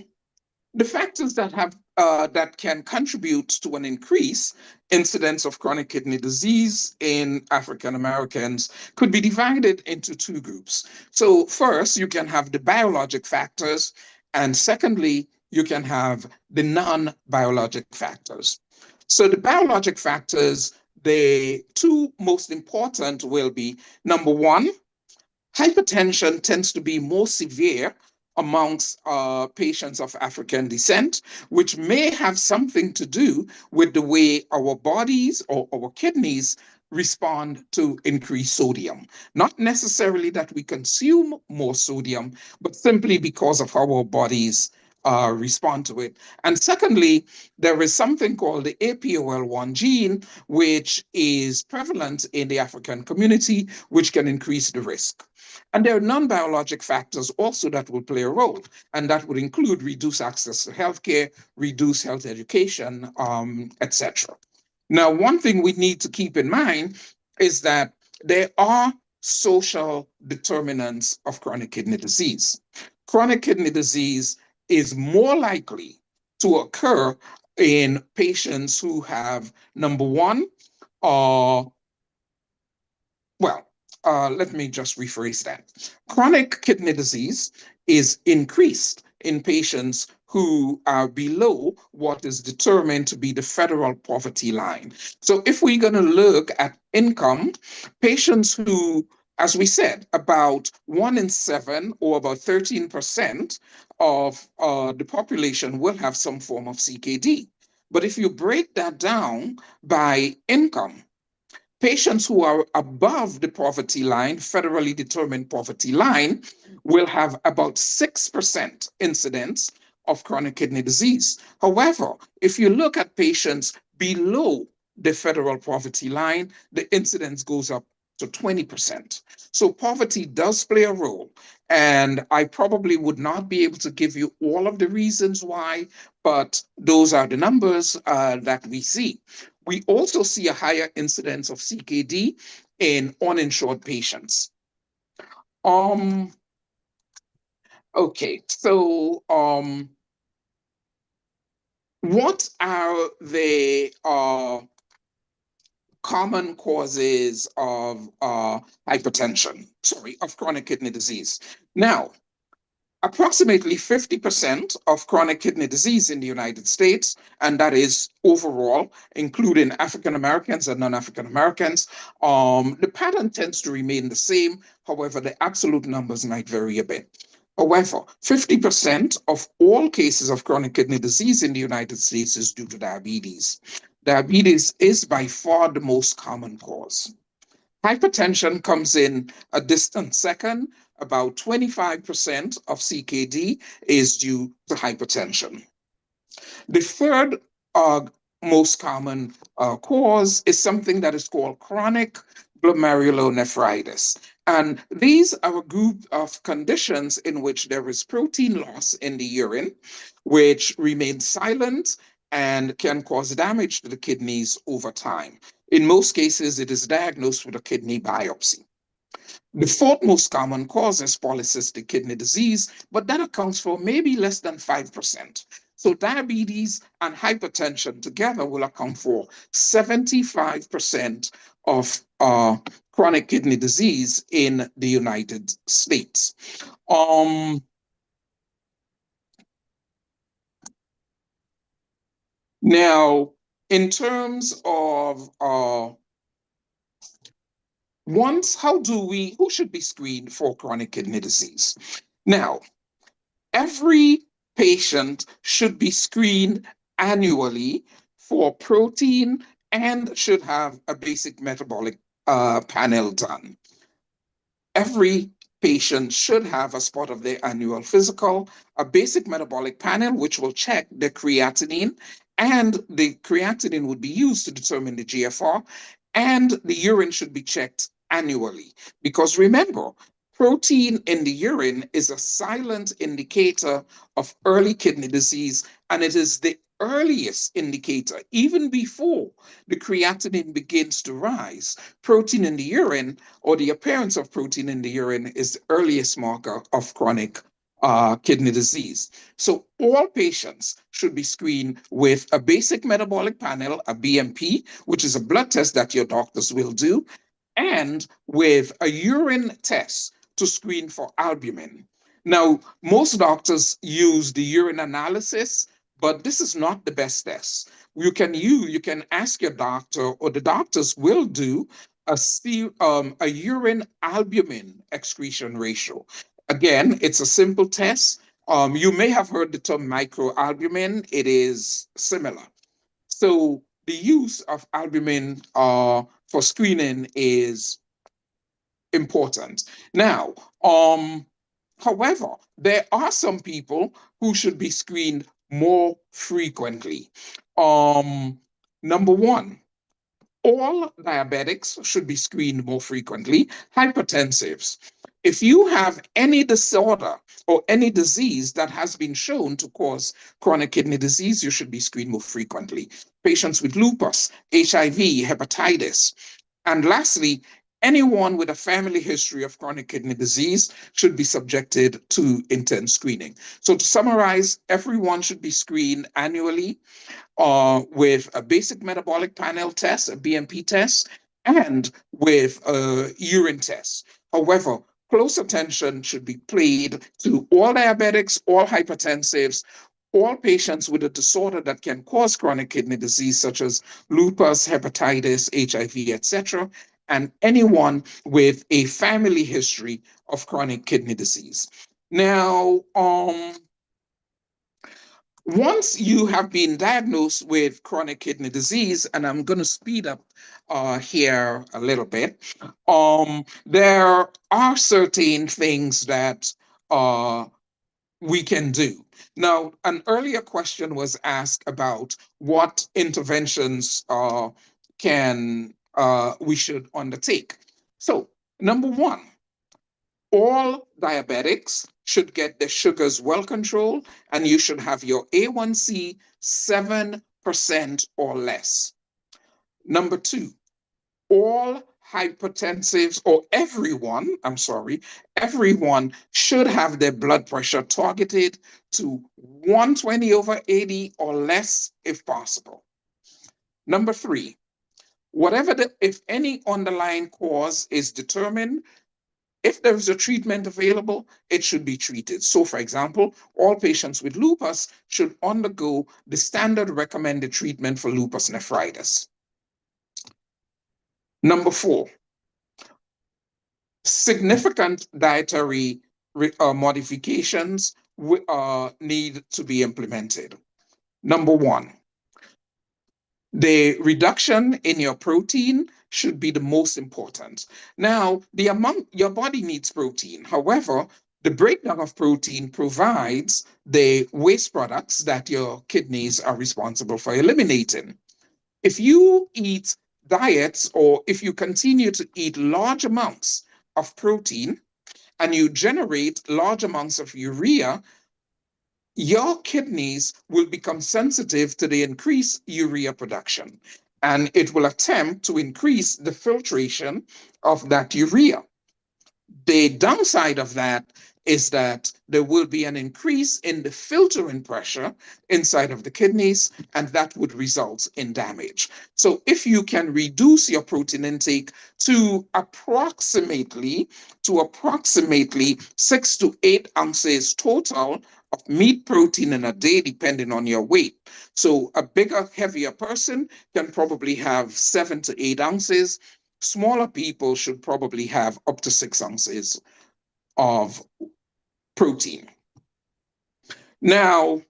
the factors that can contribute to an increase incidence of chronic kidney disease in African Americans could be divided into 2 groups. So first, you can have the biologic factors, and secondly, you can have the non-biologic factors. So the biologic factors, the 2 most important will be, number 1, hypertension tends to be more severe amongst patients of African descent, which may have something to do with the way our bodies or our kidneys respond to increased sodium. Not necessarily that we consume more sodium, but simply because of how our bodies respond to it. And secondly, there is something called the APOL1 gene, which is prevalent in the African community, which can increase the risk. And there are non-biologic factors also that will play a role, and that would include reduced access to healthcare, reduced health education, etc. Now, one thing we need to keep in mind is that there are social determinants of chronic kidney disease. Chronic kidney disease is more likely to occur in patients who have, number 1, let me just rephrase that. Chronic kidney disease is increased in patients who are below what is determined to be the federal poverty line. So if we're going to look at income, patients who, as we said, about 1 in 7 or about 13% of the population will have some form of CKD. But if you break that down by income, patients who are above the poverty line, federally determined poverty line, will have about 6% incidence of chronic kidney disease. However, if you look at patients below the federal poverty line, the incidence goes up to 20%. So poverty does play a role. And I probably would not be able to give you all of the reasons why, but those are the numbers that we see. We also see a higher incidence of CKD in uninsured patients. Okay, so what are the common causes of hypertension, of chronic kidney disease? Now, approximately 50% of chronic kidney disease in the United States, and that is overall, including African Americans and non-African Americans, the pattern tends to remain the same. However, the absolute numbers might vary a bit. However, 50% of all cases of chronic kidney disease in the United States is due to diabetes. Diabetes is by far the most common cause. Hypertension comes in a distant second. About 25% of CKD is due to hypertension. The third most common cause is something that is called chronic glomerulonephritis. And these are a group of conditions in which there is protein loss in the urine, which remains silent and can cause damage to the kidneys over time. In most cases, it is diagnosed with a kidney biopsy. The fourth most common cause is polycystic kidney disease, but that accounts for maybe less than 5%. So diabetes and hypertension together will account for 75% of chronic kidney disease in the United States. Now, in terms of who should be screened for chronic kidney disease? Now, every patient should be screened annually for protein and should have a basic metabolic panel done. Every patient should have, as part of their annual physical, a basic metabolic panel which will check the creatinine, and the creatinine would be used to determine the GFR, and the urine should be checked annually. Because remember, protein in the urine is a silent indicator of early kidney disease, and it is the earliest indicator, even before the creatinine begins to rise. Protein in the urine, or the appearance of protein in the urine, is the earliest marker of chronic kidney disease. So all patients should be screened with a basic metabolic panel, a BMP, which is a blood test that your doctors will do, and with a urine test to screen for albumin. Now, most doctors use the urine analysis, but this is not the best test. You can ask your doctor, or the doctors will do a urine albumin excretion ratio. Again, it's a simple test. You may have heard the term microalbumin. It is similar. So the use of albumin for screening is important. Now, however, there are some people who should be screened more frequently. Number one, all diabetics should be screened more frequently. Hypertensives. If you have any disorder or any disease that has been shown to cause chronic kidney disease, you should be screened more frequently. Patients with lupus, HIV, hepatitis. And lastly, anyone with a family history of chronic kidney disease should be subjected to intense screening. So to summarize, everyone should be screened annually with a basic metabolic panel test, a BMP test, and with a urine test. However, close attention should be paid to all diabetics, all hypertensives, all patients with a disorder that can cause chronic kidney disease, such as lupus, hepatitis, HIV, etc., and anyone with a family history of chronic kidney disease. Now, Once you have been diagnosed with chronic kidney disease, and I'm going to speed up here a little bit, there are certain things that we can do. Now, an earlier question was asked about what interventions can we should undertake. So, number one, all diabetics should get their sugars well controlled, and you should have your A1C 7% or less. Number two, all hypertensives, or everyone, everyone should have their blood pressure targeted to 120/80 or less if possible. Number three, if any underlying cause is determined, if there is a treatment available, it should be treated. So, for example, all patients with lupus should undergo the standard recommended treatment for lupus nephritis. Number four, significant dietary modifications need to be implemented. Number one, the reduction in your protein should be the most important. Now, the amount your body needs protein. However, the breakdown of protein provides the waste products that your kidneys are responsible for eliminating. If you eat diets, or if you continue to eat large amounts of protein and you generate large amounts of urea, your kidneys will become sensitive to the increased urea production, and it will attempt to increase the filtration of that urea. The downside of that is that there will be an increase in the filtering pressure inside of the kidneys, and that would result in damage. So if you can reduce your protein intake to approximately 6 to 8 ounces total of meat protein in a day, depending on your weight. So a bigger, heavier person can probably have 7 to 8 ounces. Smaller people should probably have up to 6 ounces of protein. Now,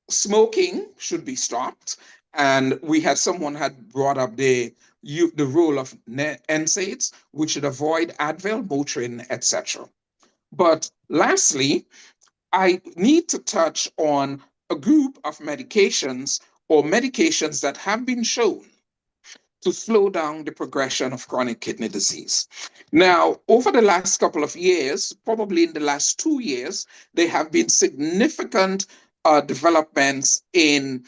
smoking should be stopped. And someone had brought up the role of NSAIDs, which should avoid Advil, Motrin, etc. But lastly, I need to touch on a group of medications, or medications that have been shown to slow down the progression of chronic kidney disease. Now, over the last couple of years, probably in the last 2 years, there have been significant developments in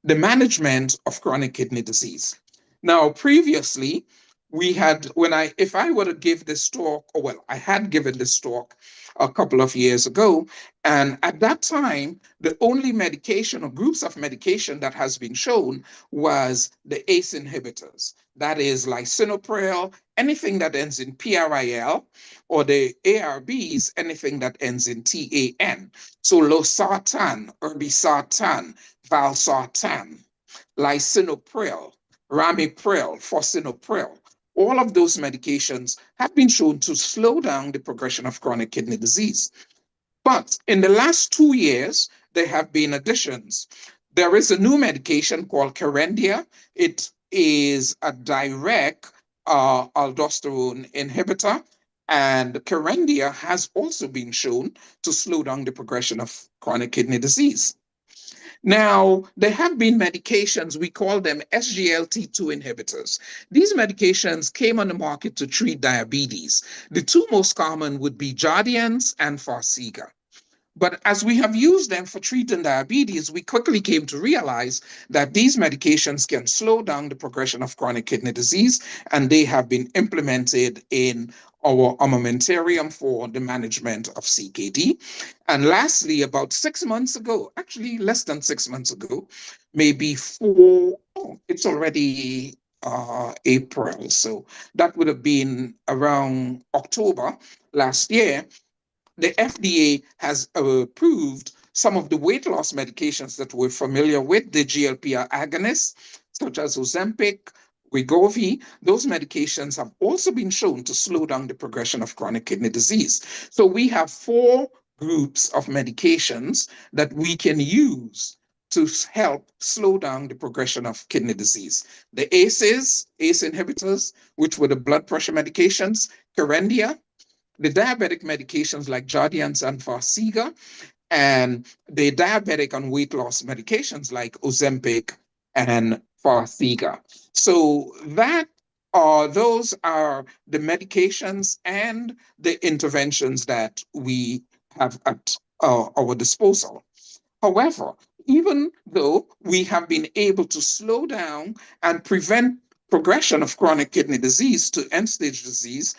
the management of chronic kidney disease. Now, previously, if I were to give this talk, or well, I had given this talk a couple of years ago, and at that time, the only medication or groups of medication that has been shown was the ACE inhibitors. That is lisinopril, anything that ends in PRIL, or the ARBs, anything that ends in TAN. So losartan, irbesartan, valsartan, lisinopril, ramipril, fosinopril. All of those medications have been shown to slow down the progression of chronic kidney disease. But in the last 2 years, there have been additions. There is a new medication called Kerendia. It is a direct aldosterone inhibitor, and Kerendia has also been shown to slow down the progression of chronic kidney disease. Now, there have been medications, we call them SGLT2 inhibitors. These medications came on the market to treat diabetes. The two most common would be Jardiance and Farxiga. But as we have used them for treating diabetes, we quickly came to realize that these medications can slow down the progression of chronic kidney disease, and they have been implemented in our armamentarium for the management of CKD. And lastly, about 6 months ago, actually less than 6 months ago, maybe it's already April. So that would have been around October last year. The FDA has approved some of the weight loss medications that we're familiar with, the GLP-1 agonists, such as Ozempic, Wegovy. Those medications have also been shown to slow down the progression of chronic kidney disease. So we have 4 groups of medications that we can use to help slow down the progression of kidney disease. The ACE inhibitors, which were the blood pressure medications, Kerendia, the diabetic medications like Jardiance and Farxiga, and the diabetic and weight loss medications like Ozempic and Farxiga. So those are the medications and the interventions that we have at our disposal. However, even though we have been able to slow down and prevent progression of chronic kidney disease to end-stage disease,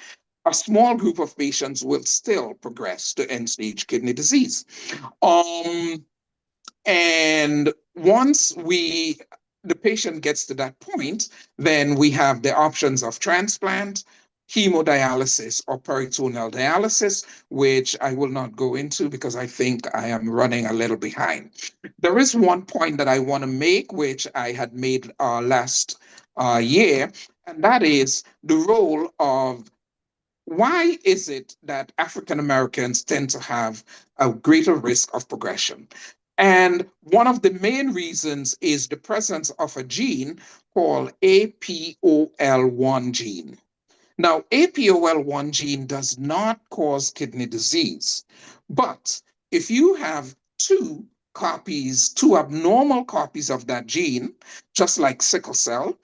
a small group of patients will still progress to end-stage kidney disease. And once the patient gets to that point, then we have the options of transplant, hemodialysis, or peritoneal dialysis, which I will not go into because I think I am running a little behind. There is one point that I want to make, which I had made last year, and that is the role of why is it that African Americans tend to have a greater risk of progression? And one of the main reasons is the presence of a gene called APOL1 gene. Now, APOL1 gene does not cause kidney disease, but if you have two abnormal copies of that gene, just like sickle cell,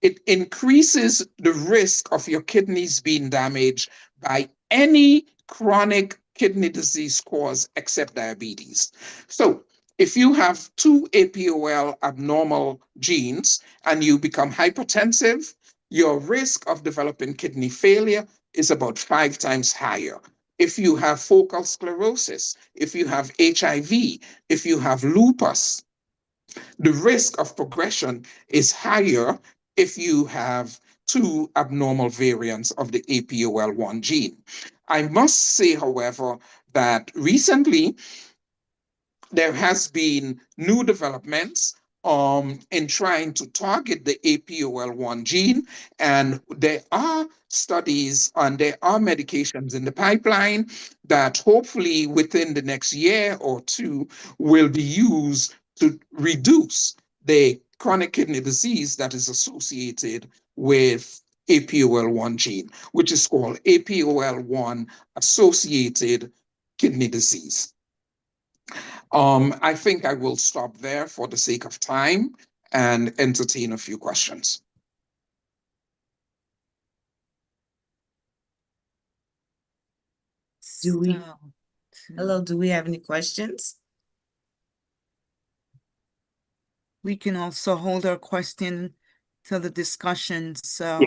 it increases the risk of your kidneys being damaged by any chronic kidney disease cause except diabetes. So if you have two APOL abnormal genes and you become hypertensive, your risk of developing kidney failure is about 5 times higher. If you have focal sclerosis, if you have HIV, if you have lupus, the risk of progression is higher if you have two abnormal variants of the APOL1 gene. I must say, however, that recently there has been new developments in trying to target the APOL1 gene, and there are studies and there are medications in the pipeline that hopefully within the next year or two will be used to reduce the chronic kidney disease that is associated with APOL1 gene, which is called APOL1 associated kidney disease. I think I will stop there for the sake of time and entertain a few questions. Do we have any questions? We can also hold our question to the discussion so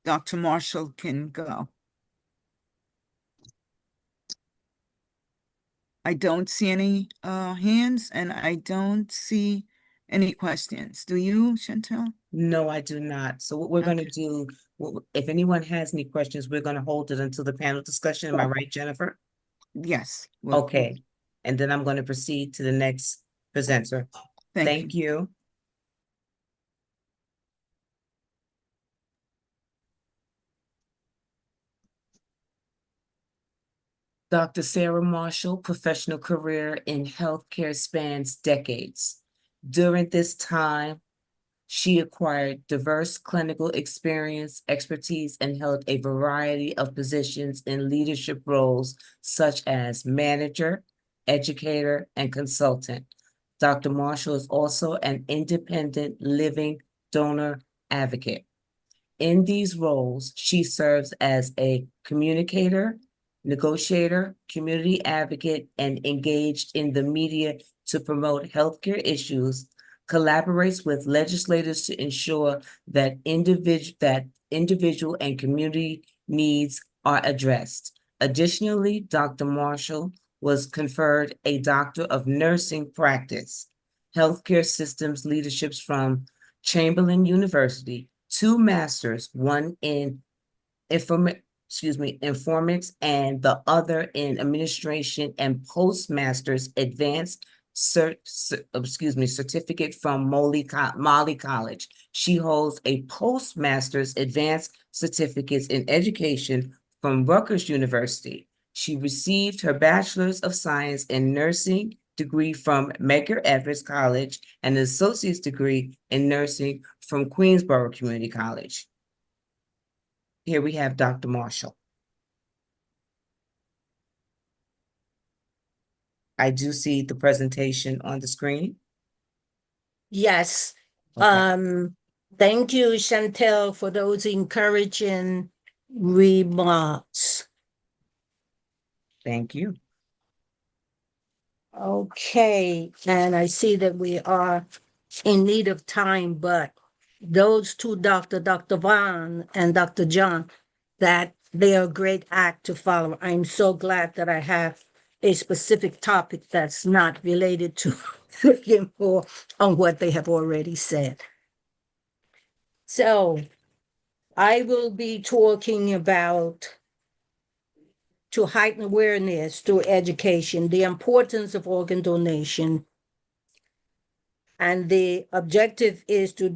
Dr. Marshall can go. I don't see any hands and I don't see any questions. Do you, Chantel? No, I do not. So what we're going to do, if anyone has any questions, we're going to hold it until the panel discussion. Am I right, Jennifer? Yes. Okay. And then I'm going to proceed to the next presenter. Thank you. Dr. Sarah Marshall, professional career in healthcare spans decades. During this time, she acquired diverse clinical experience, expertise, and held a variety of positions in leadership roles such as manager, educator, and consultant. Dr. Marshall is also an independent living donor advocate. In these roles, she serves as a communicator, negotiator, community advocate, and engaged in the media to promote healthcare issues, collaborates with legislators to ensure that individual and community needs are addressed. Additionally, Dr. Marshall was conferred a Doctor of Nursing Practice, Healthcare Systems Leaderships from Chamberlain University, 2 masters, one in informatics and the other in administration, and postmaster's advanced certificate from Moly College. She holds a postmaster's advanced certificates in education from Rutgers University. She received her Bachelor's of Science in Nursing degree from Medgar Evers College and an associate's degree in nursing from Queensborough Community College. Here we have Dr. Marshall. I do see the presentation on the screen. Yes. Okay. Thank you, Chantel, for those encouraging remarks. Thank you. Okay, and I see that we are in need of time, but those two, Dr. Vaughn and Dr. John, that they are a great act to follow. I'm so glad that I have a specific topic that's not related to looking more on what they have already said. So I will be talking about, to heighten awareness through education, the importance of organ donation. And the objective is to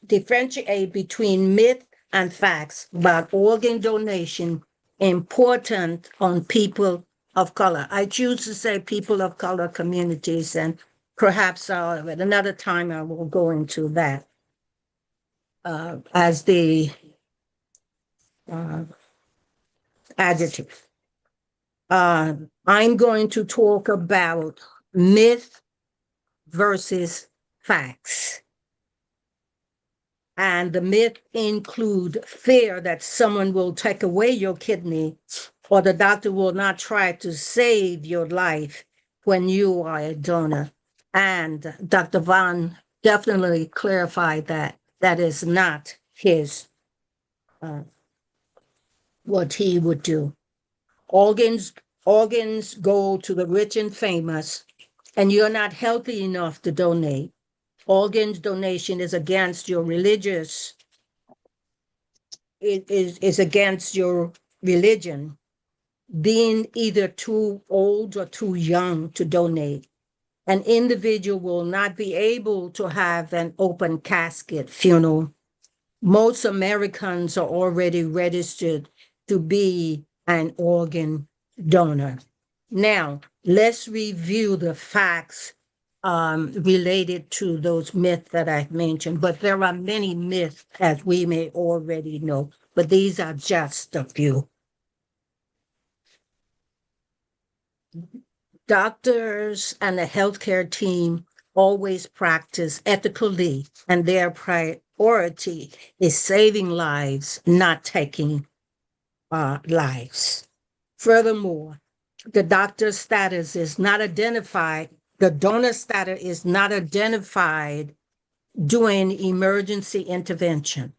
differentiate between myth and facts about organ donation important on people of color. I choose to say people of color communities, and perhaps at another time I will go into that as the adjective. I'm going to talk about myth versus facts. And the myth include fear that someone will take away your kidney or the doctor will not try to save your life when you are a donor. And Dr. Vaughn definitely clarified that that is not his, what he would do. Organs go to the rich and famous, and you're not healthy enough to donate. Organs donation is against your religious, it is against your religion, being either too old or too young to donate. An individual will not be able to have an open casket funeral. Most Americans are already registered to be an organ donor. Now, let's review the facts related to those myths that I've mentioned, but there are many myths, as we may already know, but these are just a few. Doctors and the healthcare team always practice ethically, and their priority is saving lives, not taking lives. Furthermore, the doctor's status is not identified, the donor status is not identified during emergency intervention.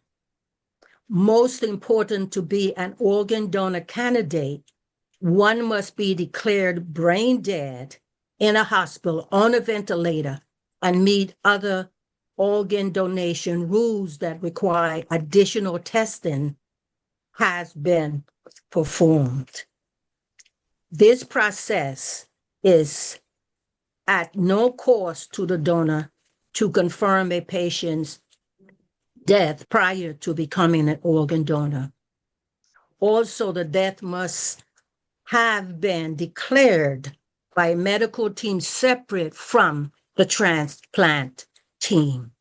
Most important to be an organ donor candidate, one must be declared brain dead in a hospital on a ventilator and meet other organ donation rules that require additional testing has been performed. This process is at no cost to the donor to confirm a patient's death prior to becoming an organ donor. Also, the death must have been declared by a medical team separate from the transplant team.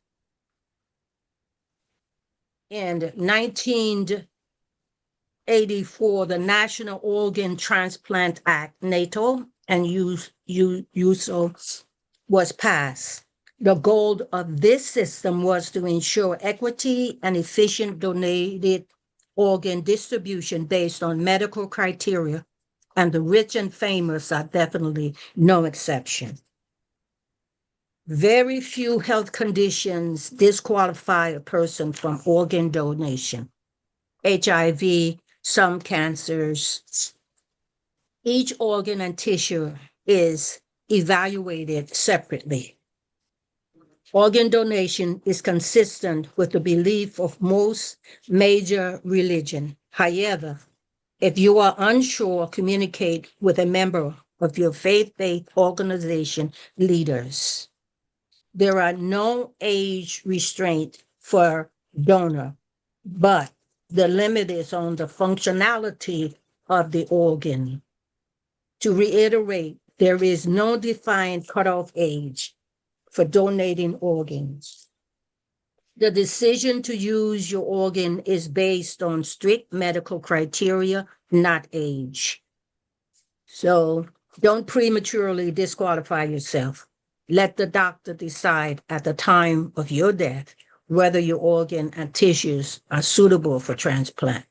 In 1984, the National Organ Transplant Act, NATO, and USO was passed. The goal of this system was to ensure equity and efficient donated organ distribution based on medical criteria, and the rich and famous are definitely no exception. Very few health conditions disqualify a person from organ donation. HIV, some cancers. Each organ and tissue is evaluated separately. Organ donation is consistent with the belief of most major religion. However, if you are unsure, communicate with a member of your faith-based organization leaders. There are no age restraint for donor, but the limit is on the functionality of the organ. To reiterate, there is no defined cutoff age for donating organs. The decision to use your organ is based on strict medical criteria, not age. So don't prematurely disqualify yourself. Let the doctor decide at the time of your death whether your organ and tissues are suitable for transplant.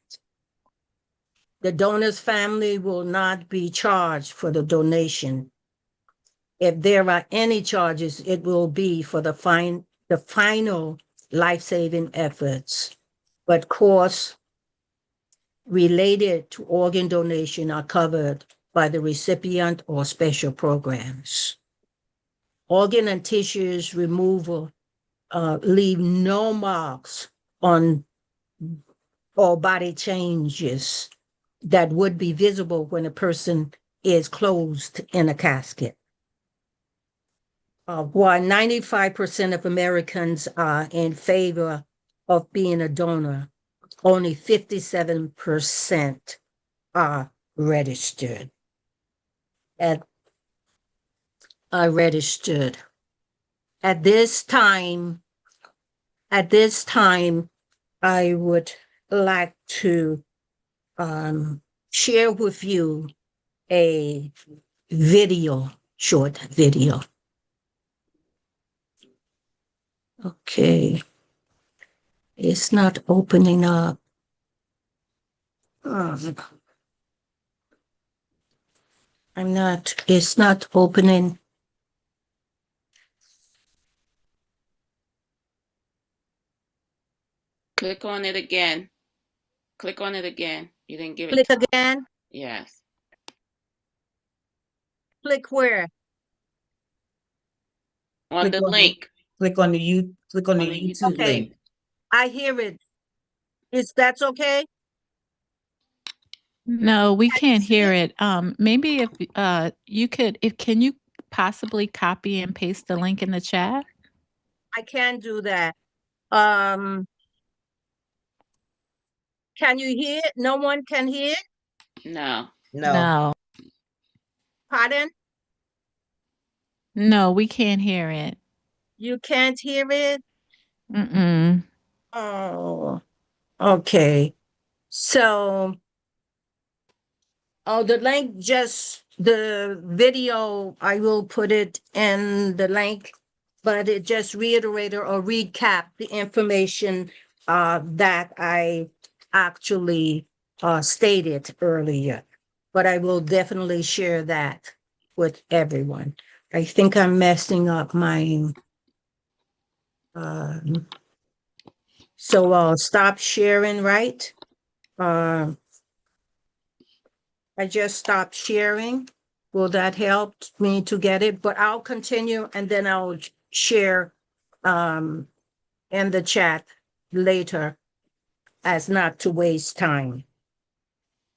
The donor's family will not be charged for the donation. If there are any charges, it will be for the final life-saving efforts, but costs related to organ donation are covered by the recipient or special programs. Organ and tissues removal leave no marks on or body changes that would be visible when a person is closed in a casket. While 95% of Americans are in favor of being a donor, only 57% are registered. Are registered. At this time, I would like to share with you a short video. Okay. It's not opening up. It's not opening. Click on it again. Click on it again. You didn't give it. Click again? Yes. Click where? On the link. Click on the YouTube Okay. link. I hear it. That's okay? No, we can't hear it. Maybe if you could, can you possibly copy and paste the link in the chat? I can do that. Can you hear it? No one can hear it? No. No. Pardon? No, we can't hear it. You can't hear it? Mm-mm. Oh, okay. So, the link, the video, I will put it in the link, but it just reiterated or recap the information that I actually stated earlier. But I will definitely share that with everyone. I think I'm messing up my, so I'll stop sharing, right? I just stopped sharing. Will that help me to get it? But I'll continue and then I'll share in the chat later as not to waste time.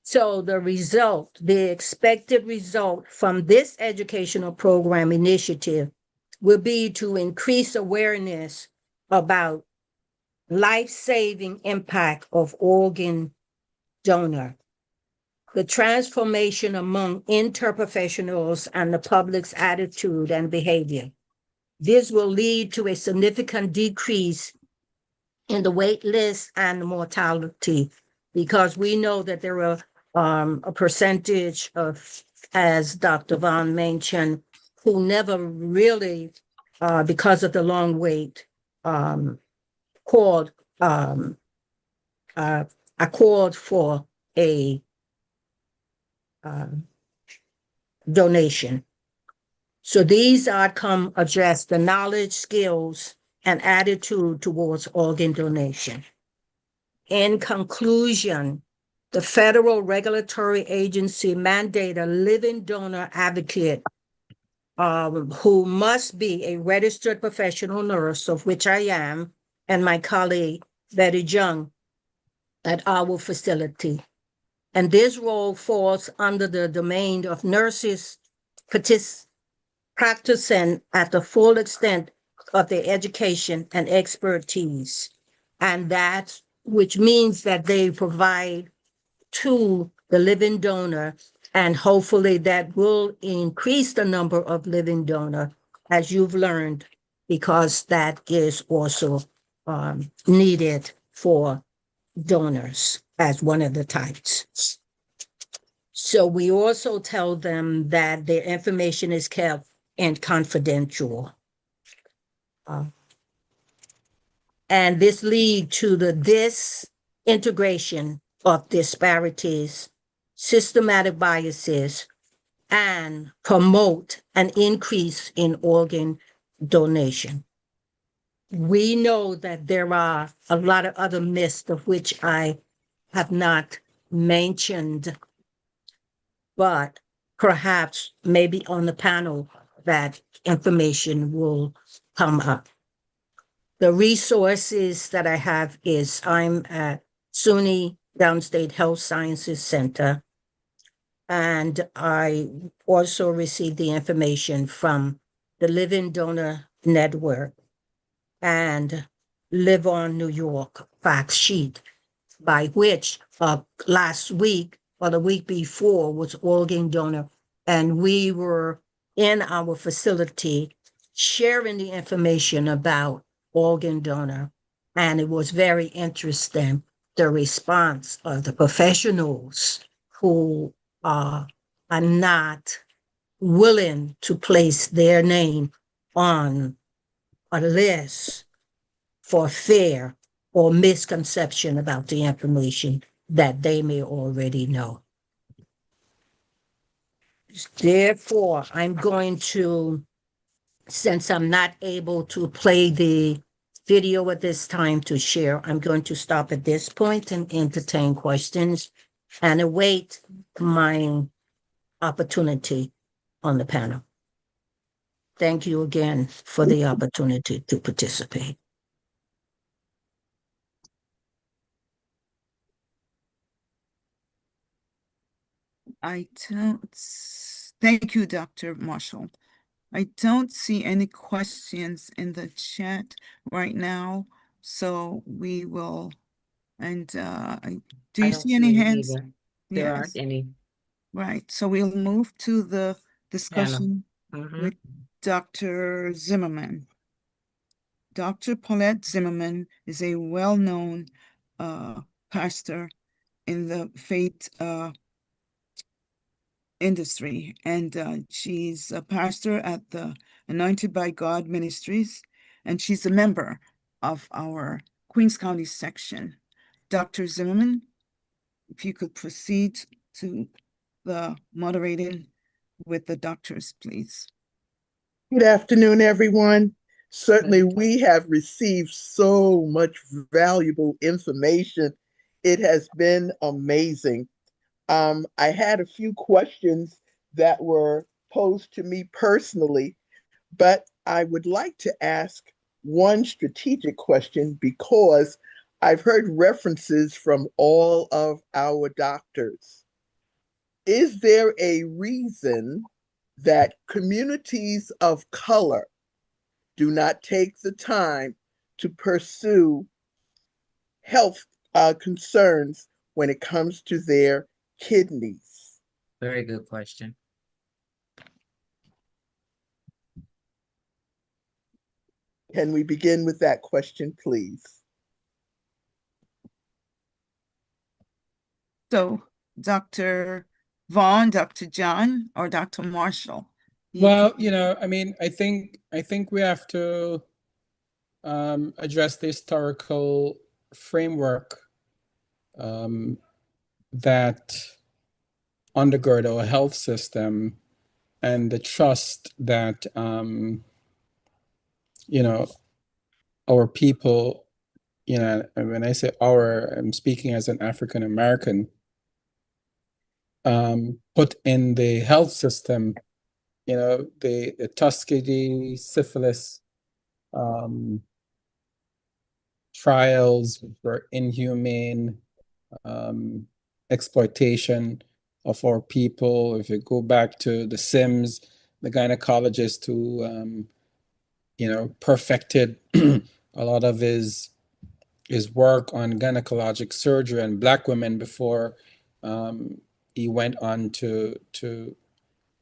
So the expected result from this educational program initiative will be to increase awareness about life-saving impact of organ donor, the transformation among interprofessionals and the public's attitude and behavior. This will lead to a significant decrease in the wait list and mortality, because we know that there are a percentage of, as Dr. Vaughn mentioned, who never really, because of the long wait, called for a donation. So these outcomes address the knowledge, skills, and attitude towards organ donation. In conclusion, the federal regulatory agency mandate a living donor advocate who must be a registered professional nurse, of which I am, and my colleague Betty Jung at our facility. And this role falls under the domain of nurses practicing at the full extent of their education and expertise. And that, which means that they provide to the living donor, and hopefully that will increase the number of living donor, as you've learned, because that is also needed for donors as one of the types. So we also tell them that their information is kept and confidential. And this lead to the disintegration of disparities, systematic biases, and promote an increase in organ donation. We know that there are a lot of other myths of which I have not mentioned, but perhaps maybe on the panel that information will come up. The resources that I have is I'm at SUNY Downstate Health Sciences Center, and I also received the information from the Living Donor Network and Live On New York fact sheet, by which last week or the week before was organ donor, and we were in our facility sharing the information about organ donor, and it was very interesting, the response of the professionals who are not willing to place their name on a list for fear or misconception about the information that they may already know. Therefore, I'm going to, since I'm not able to play the video at this time to share, I'm going to stop at this point and entertain questions and await my opportunity on the panel. Thank you again for the opportunity to participate. Thank you, Dr. Marshall. I don't see any questions in the chat right now, so we will, and do I you don't see any any hands? either. There aren't Yes, any. right. So we'll move to the discussion Mhm. with Dr. Zimmerman. Dr. Paulette Zimmerman is a well-known pastor in the faith industry, and she's a pastor at the Anointed by God Ministries, and she's a member of our Queens County section. Dr. Zimmerman, if you could proceed to the moderating with the doctors, please. Good afternoon, everyone. Certainly, we have received so much valuable information. It has been amazing. I had a few questions that were posed to me personally, but I would like to ask one strategic question because I've heard references from all of our doctors. Is there a reason that communities of color do not take the time to pursue health concerns when it comes to their kidneys? Very good question. Can we begin with that question, please? So, Dr. Vaughn, Dr. John, or Dr. Marshall? Well, I mean, I think we have to address the historical framework that undergird our health system and the trust that our people, and when I say our, I'm speaking as an African American, put in the health system. The Tuskegee syphilis trials were inhumane, exploitation of our people. If you go back to the Sims, the gynecologist who, perfected a lot of his work on gynecologic surgery and Black women before he went on to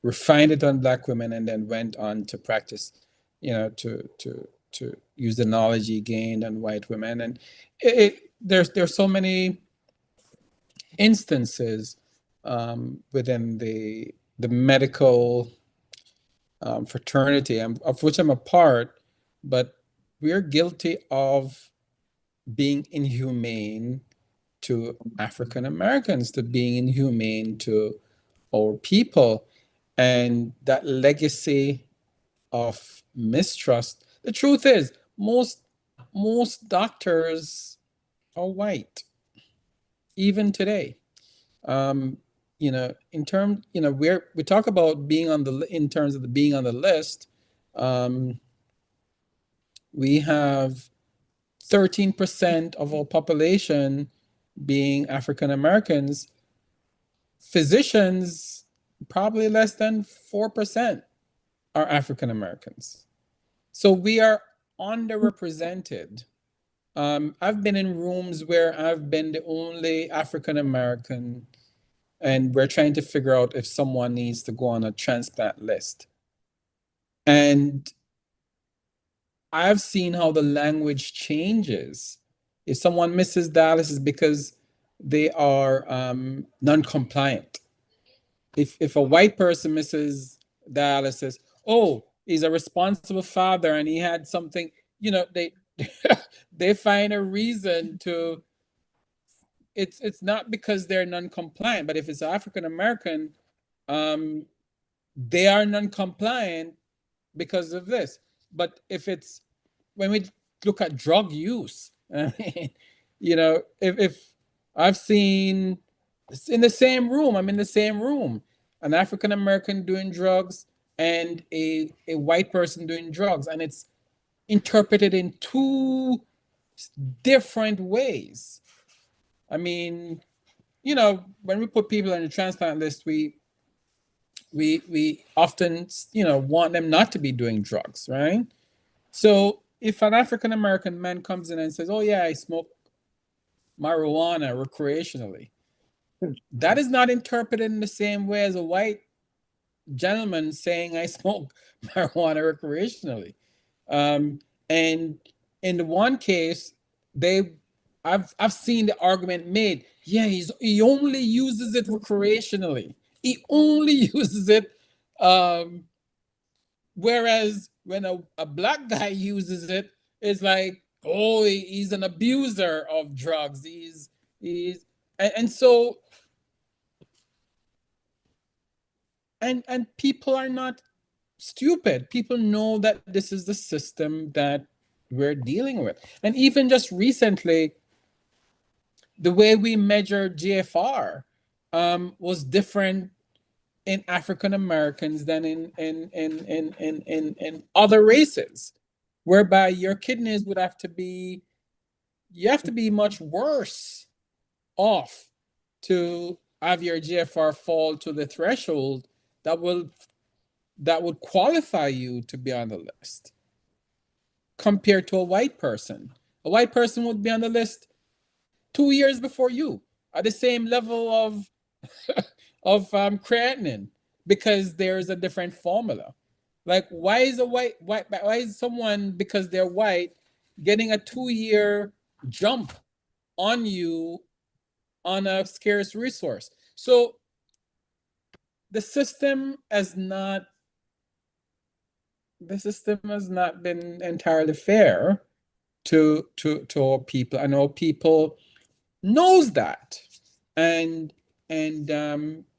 refine it on Black women, and then went on to practice, to use the knowledge he gained on white women. And there's so many instances within the medical fraternity, of which I'm a part, but we're guilty of being inhumane to African Americans, to being inhumane to our people, and that legacy of mistrust. The truth is, most doctors are white, even today. In terms, we talk about being on the in terms of the being on the list. We have 13% of our population being African Americans. Physicians, probably less than 4% are African Americans. So we are underrepresented. I've been in rooms where I've been the only African American, and we're trying to figure out if someone needs to go on a transplant list. And I've seen how the language changes. If someone misses dialysis because they are non-compliant, if a white person misses dialysis, oh, he's a responsible father and he had something, they they find a reason to. It's not because they're non-compliant, but if it's African American, they are non-compliant because of this. But if it's when we look at drug use, I mean, if I've seen in the same room, I'm in the same room, an African American doing drugs and a white person doing drugs, and it's interpreted in two different ways. I mean, when we put people on the transplant list, we often, want them not to be doing drugs, right? So if an African American man comes in and says, "Oh yeah, I smoke marijuana recreationally," that is not interpreted in the same way as a white gentleman saying, "I smoke marijuana recreationally." And in the one case, I've seen the argument made. Yeah, he only uses it recreationally. He only uses it. Whereas when a black guy uses it, it's like, oh, he's an abuser of drugs. He's and so and people are not stupid. People know that this is the system that we're dealing with. And even just recently, the way we measure GFR was different in African Americans than in other races, whereby your kidneys would have to be, you have to be much worse off to have your GFR fall to the threshold that would qualify you to be on the list, compared to a white person. A white person would be on the list 2 years before you at the same level of creatinine, because there's a different formula. Like, why is why is someone, because they're white, getting a 2-year jump on you on a scarce resource? So the system has not been entirely fair to our people. I know people knows that, and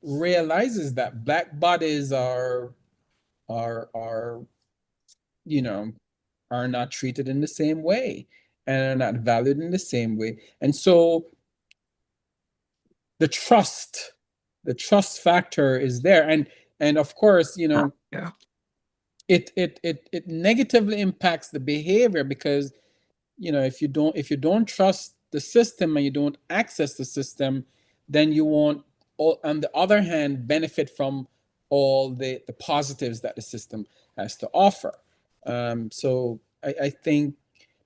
realizes that black bodies are are not treated in the same way and are not valued in the same way. And so the trust factor is there. And of course, Yeah. it negatively impacts the behavior, because if you don't trust the system and you don't access the system, then you won't, on the other hand, benefit from all the positives that the system has to offer. So I think,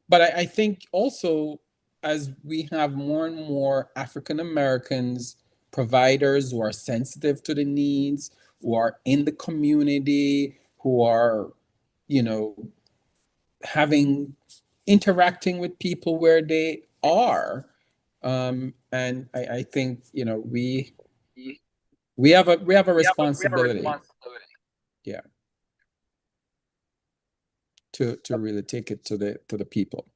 but I think also, as we have more and more African Americans providers who are sensitive to the needs, who are in the community, who are, you know, having interacting with people where they are. And I think, you know, we have a responsibility, yeah, to really take it to the people.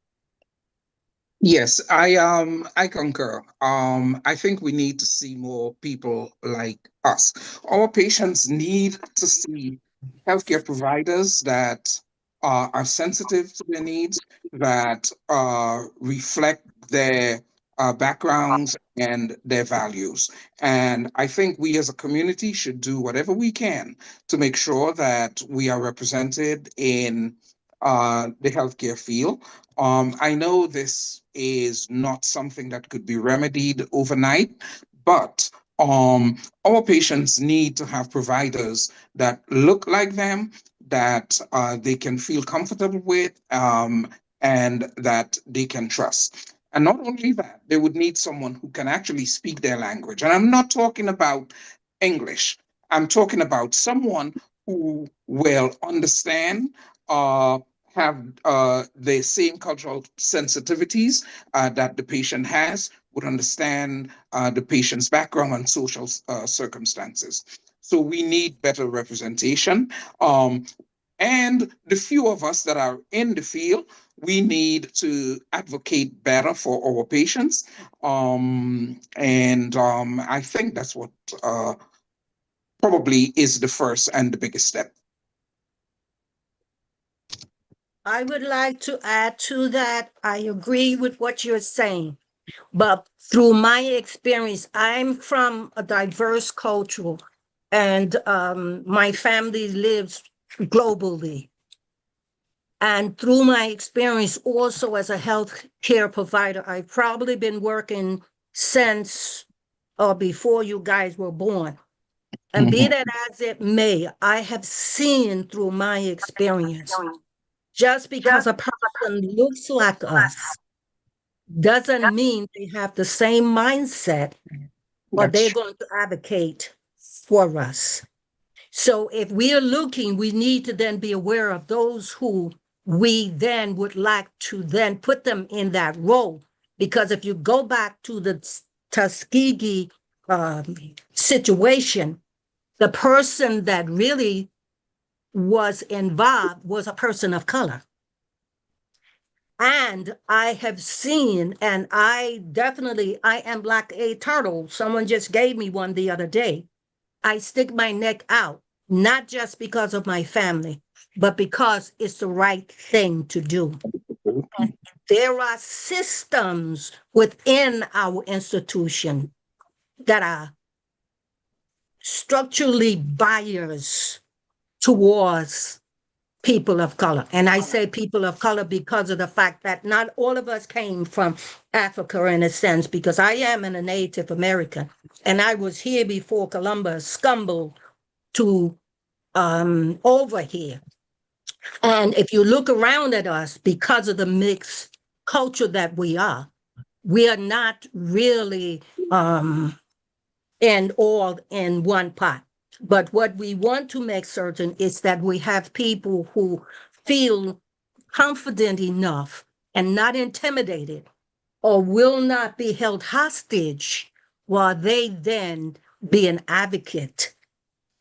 Yes, I concur. I think we need to see more people like us. Our patients need to see healthcare providers that are sensitive to their needs, that reflect their backgrounds and their values. And I think we as a community should do whatever we can to make sure that we are represented in the healthcare field. I know this is not something that could be remedied overnight, but our patients need to have providers that look like them, that they can feel comfortable with, and that they can trust. And not only that, they would need someone who can actually speak their language. And I'm not talking about English. I'm talking about someone who will understand, have the same cultural sensitivities that the patient has, would understand the patient's background and social circumstances. So we need better representation. And the few of us that are in the field, we need to advocate better for our patients. And I think that's what probably is the first and the biggest step. I would like to add to that. I agree with what you're saying, but through my experience, I'm from a diverse culture, and my family lives globally. And through my experience also as a health care provider, I've probably been working since or before you guys were born. And be that as it may, I have seen through my experience, just because a person looks like us doesn't mean they have the same mindset or they're going to advocate for us. So if we are looking, we need to then be aware of those who we then would like to then put them in that role. Because if you go back to the Tuskegee situation, the person that really was involved was a person of color. And I have seen, and I am like a turtle. Someone just gave me one the other day. I stick my neck out, not just because of my family, but because it's the right thing to do. And there are systems within our institution that are structurally biased towards people of color. And I say people of color because of the fact that not all of us came from Africa in a sense, because I am a Native American and I was here before Columbus stumbled to over here. And if you look around at us, because of the mixed culture that we are not really and all in one pot. But what we want to make certain is that we have people who feel confident enough and not intimidated or will not be held hostage while they then be an advocate.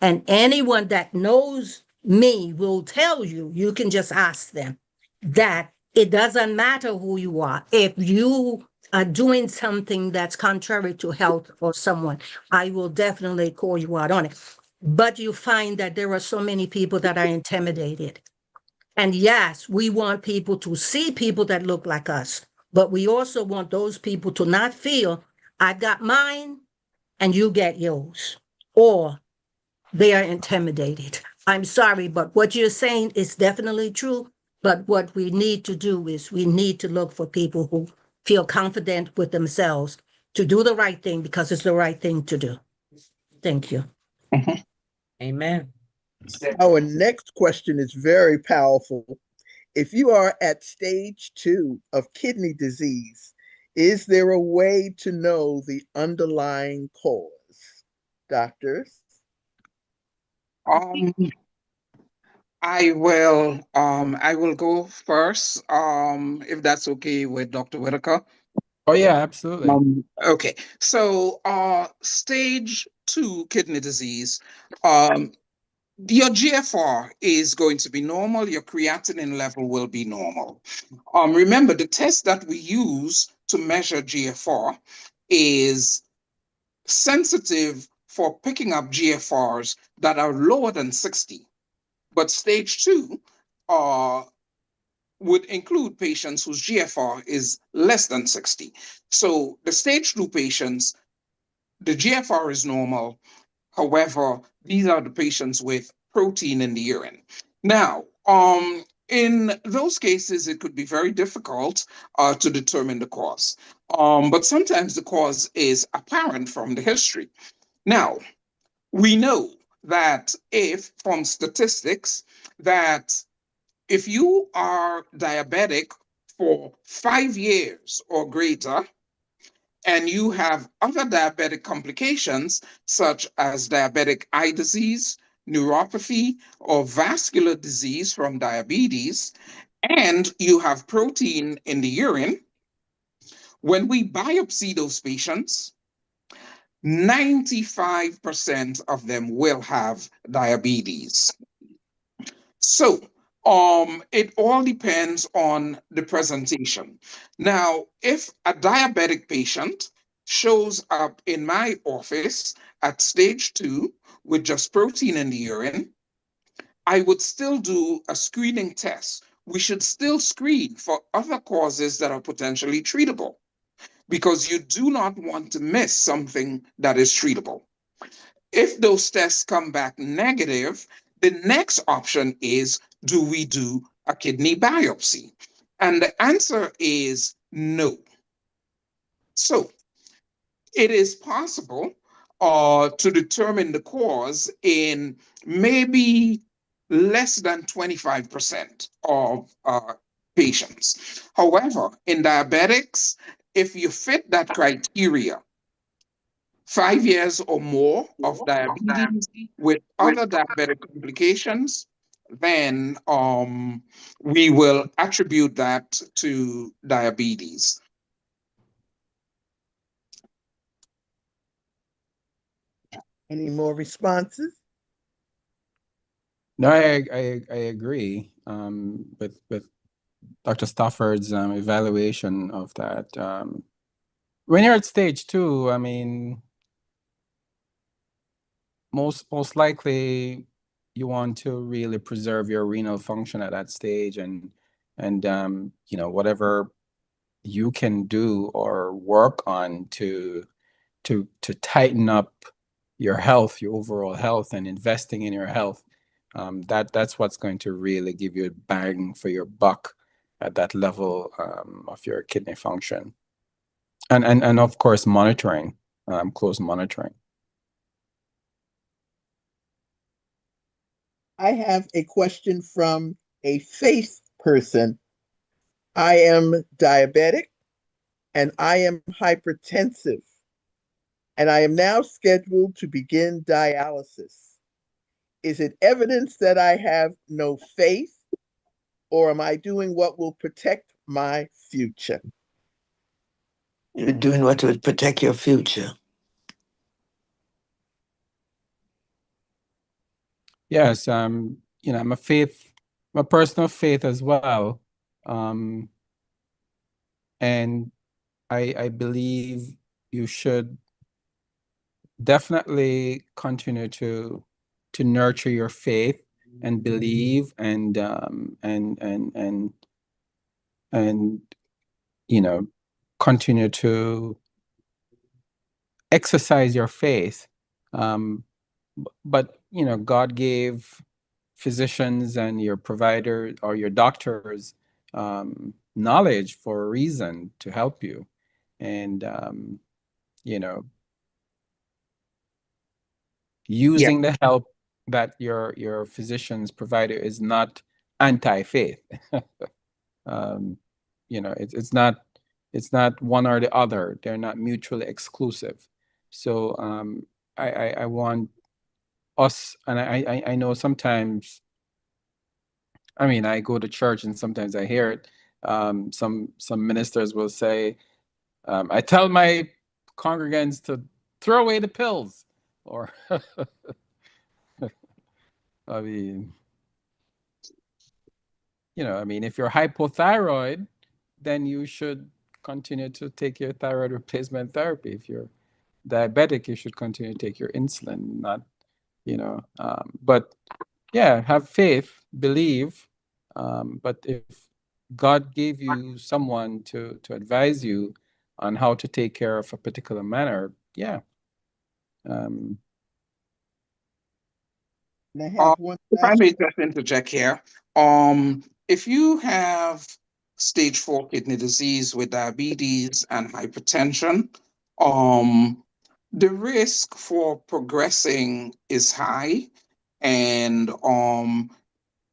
And anyone that knows me will tell you, you can just ask them, that it doesn't matter who you are. If you are doing something that's contrary to health for someone, I will definitely call you out on it. But you find that there are so many people that are intimidated. And yes, we want people to see people that look like us, but we also want those people to not feel, I've got mine and you get yours, or they are intimidated. I'm sorry, but what you're saying is definitely true. But what we need to do is we need to look for people who feel confident with themselves to do the right thing because it's the right thing to do. Thank you. Amen. Our next question is very powerful. If you are at stage 2 of kidney disease, is there a way to know the underlying cause? doctors. Um, I will go first, if that's okay with Dr. Whitaker. Oh yeah, absolutely. Okay, so stage 2 kidney disease, um, your GFR is going to be normal, your creatinine level will be normal. Remember, the test that we use to measure GFR is sensitive for picking up GFRs that are lower than 60. But stage 2 uh, would include patients whose GFR is less than 60. So the stage 2 patients, the GFR is normal. However, these are the patients with protein in the urine. Now, in those cases, it could be very difficult to determine the cause. But sometimes the cause is apparent from the history. Now, we know that if, from statistics, that if you are diabetic for 5 years or greater, and you have other diabetic complications such as diabetic eye disease, neuropathy, or vascular disease from diabetes, and you have protein in the urine, when we biopsy those patients, 95% of them will have diabetes. So, it all depends on the presentation. Now, if a diabetic patient shows up in my office at stage 2 with just protein in the urine, I would still do a screening test. We should still screen for other causes that are potentially treatable because you do not want to miss something that is treatable. If those tests come back negative, the next option is, do we do a kidney biopsy? And the answer is no. So it is possible to determine the cause in maybe less than 25% of patients. However, in diabetics, if you fit that criteria, 5 years or more of diabetes with other diabetic complications, then we will attribute that to diabetes. Any more responses? No, I agree with Dr. Stafford's evaluation of that. When you're at stage 2, I mean, most likely you want to really preserve your renal function at that stage, and you know, whatever you can do or work on to tighten up your health, your overall health, and investing in your health. That's what's going to really give you a bang for your buck at that level of your kidney function, and of course monitoring, close monitoring. I have a question from a faith person. I am diabetic and I am hypertensive, and I am now scheduled to begin dialysis. Is it evidence that I have no faith, or am I doing what will protect my future? You're doing what would protect your future. Yes, you know, I'm a person of faith as well, and I believe you should definitely continue to nurture your faith and believe and you know, continue to exercise your faith. But you know, God gave physicians and your provider or your doctors knowledge for a reason to help you, and you know, Yeah. using the help that your physician's provider is not anti-faith. um, you know, it's not one or the other. They're not mutually exclusive. So I want us, and I know sometimes, I mean, I go to church and sometimes I hear it. Some ministers will say, I tell my congregants to throw away the pills, or I mean, I mean, if you're hypothyroid, then you should continue to take your thyroid replacement therapy. If you're diabetic, you should continue to take your insulin, not, but yeah, have faith, believe. But if God gave you someone to advise you on how to take care of a particular manner, yeah. And I have one If I last may just interject here, if you have stage 4 kidney disease with diabetes and hypertension, the risk for progressing is high. And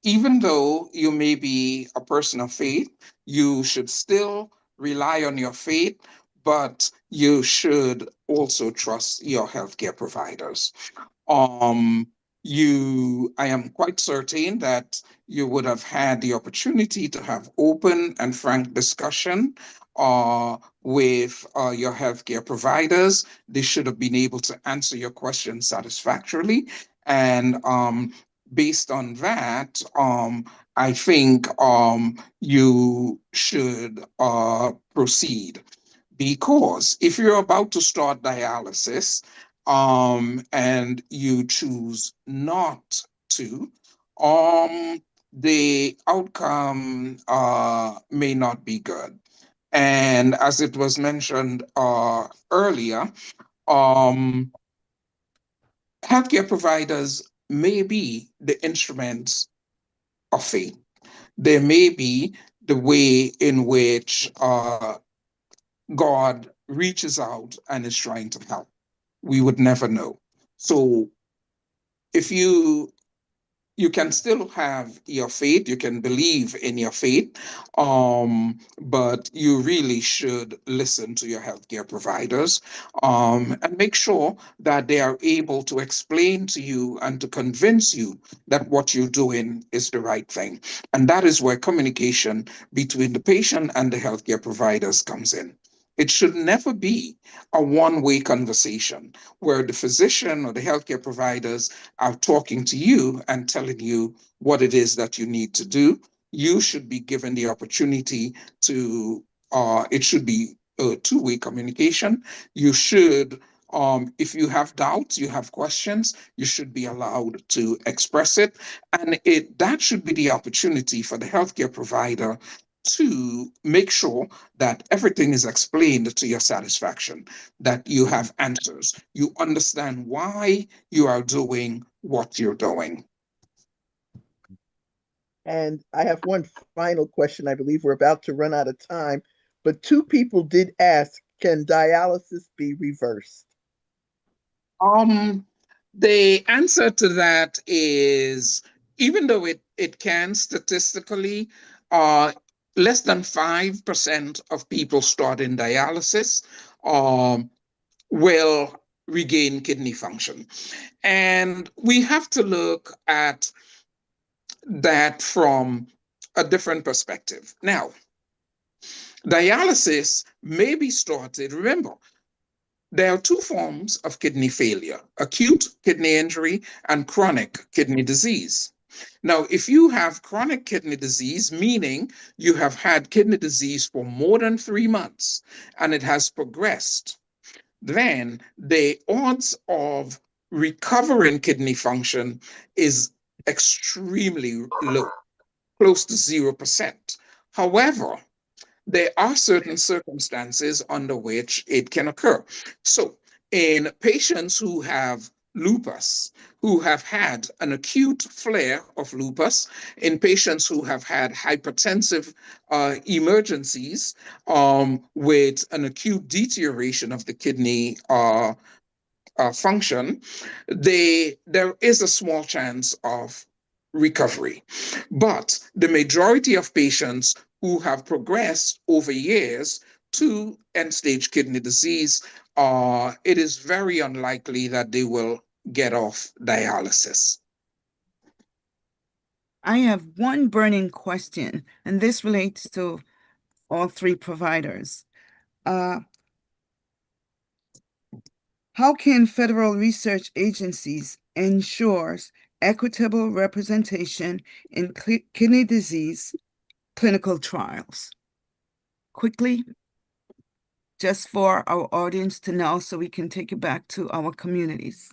even though you may be a person of faith, you should still rely on your faith, but you should also trust your healthcare providers. Um, I am quite certain that you would have had the opportunity to have open and frank discussion with your healthcare providers. They should have been able to answer your questions satisfactorily. And based on that, I think you should proceed. Because if you're about to start dialysis, and you choose not to, the outcome may not be good. And as it was mentioned earlier, um, healthcare providers may be the instruments of faith. They may be the way in which God reaches out and is trying to help. We would never know. So if you can still have your faith, you can believe in your faith, but you really should listen to your healthcare providers, and make sure that they are able to explain to you and to convince you that what you're doing is the right thing. And that is where communication between the patient and the healthcare providers comes in. It should never be a one-way conversation where the physician or the healthcare providers are talking to you and telling you what it is that you need to do. You should be given the opportunity to, it should be a two-way communication. You should, if you have doubts, you have questions, you should be allowed to express it. And that should be the opportunity for the healthcare provider to make sure that everything is explained to your satisfaction, that you have answers, you understand why you are doing what you're doing. And I have one final question. I believe we're about to run out of time, but two people did ask, can dialysis be reversed? The answer to that is, even though it can statistically, uh, less than 5% of people starting dialysis will regain kidney function. And we have to look at that from a different perspective. Now, dialysis may be started. Remember, there are two forms of kidney failure: acute kidney injury and chronic kidney disease. Now, if you have chronic kidney disease, meaning you have had kidney disease for more than 3 months and it has progressed, then the odds of recovering kidney function is extremely low, close to 0%. However, there are certain circumstances under which it can occur. So, in patients who have lupus, who have had an acute flare of lupus, in patients who have had hypertensive emergencies with an acute deterioration of the kidney function, there is a small chance of recovery. But the majority of patients who have progressed over years to end-stage kidney disease it is very unlikely that they will get off dialysis. I have one burning question, and this relates to all three providers. How can federal research agencies ensure equitable representation in kidney disease clinical trials? Quickly, just for our audience to know so we can take it back to our communities.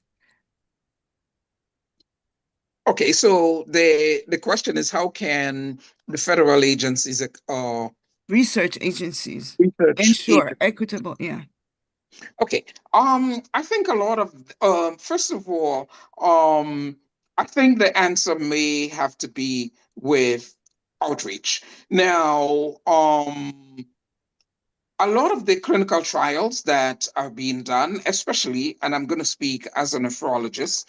Okay, so the question is, how can the federal agencies Research agencies research ensure equitable, yeah. Okay. I think a lot of first of all, I think the answer may have to be with outreach. Now, a lot of the clinical trials that are being done, especially, and I'm going to speak as a nephrologist,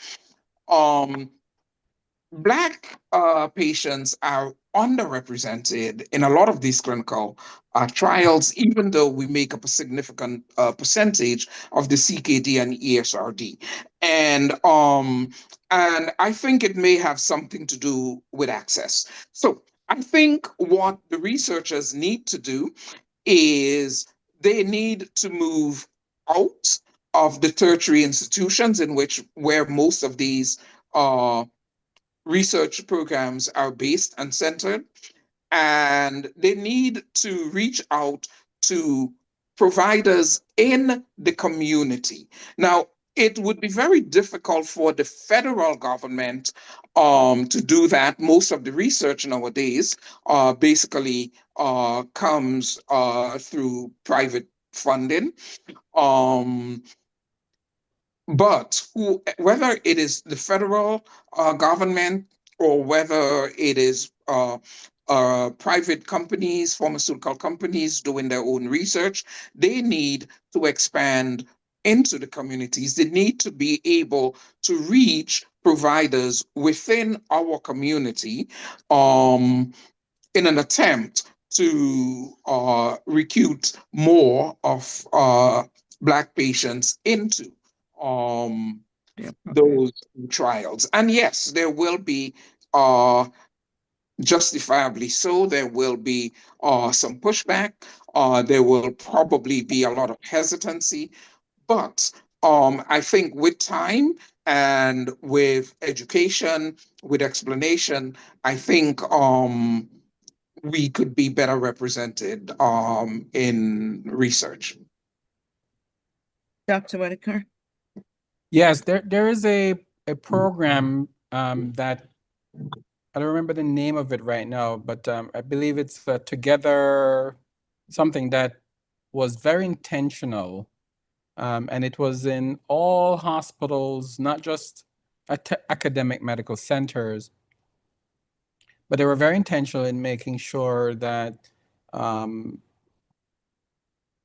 um, Black patients are underrepresented in a lot of these clinical trials, even though we make up a significant percentage of the CKD and ESRD. And I think it may have something to do with access. So I think what the researchers need to do is they need to move out of the tertiary institutions in which where most of these research programs are based and centered, and they need to reach out to providers in the community. Now, it would be very difficult for the federal government to do that. Most of the research nowadays basically comes through private funding. Um, but whether it is the federal government or whether it is private companies, pharmaceutical companies doing their own research, they need to expand into the communities. They need to be able to reach providers within our community in an attempt to recruit more of Black patients into those trials. And yes, there will be, justifiably so, there will be some pushback. There will probably be a lot of hesitancy. But I think with time and with education, with explanation, I think we could be better represented in research. Dr. Whitaker? Yes, there is a program that I don't remember the name of it right now, but I believe it's Together something that was very intentional. And it was in all hospitals, not just academic medical centers, but they were very intentional in making sure that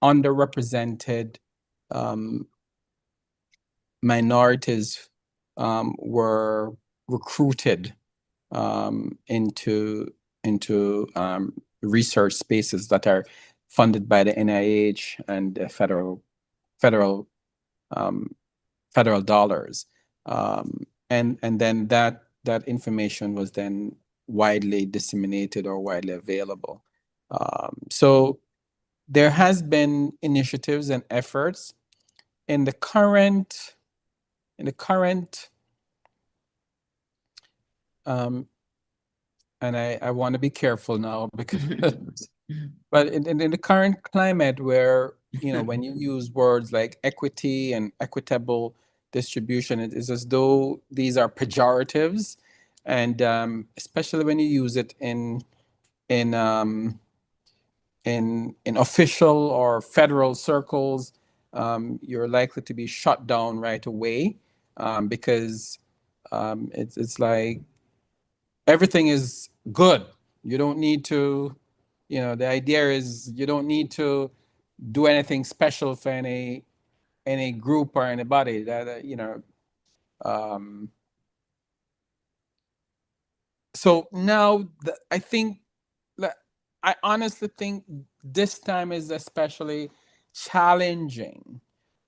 underrepresented minorities were recruited into research spaces that are funded by the NIH and the federal dollars, and then that information was then widely disseminated or widely available. So there has been initiatives and efforts in the current and I want to be careful now because but in the current climate where, when you use words like equity and equitable distribution, it is as though these are pejoratives, and especially when you use it in official or federal circles, you're likely to be shut down right away, because it's like everything is good. You don't need to, the idea is you don't need to do anything special for any group or anybody so now I think that I honestly think this time is especially challenging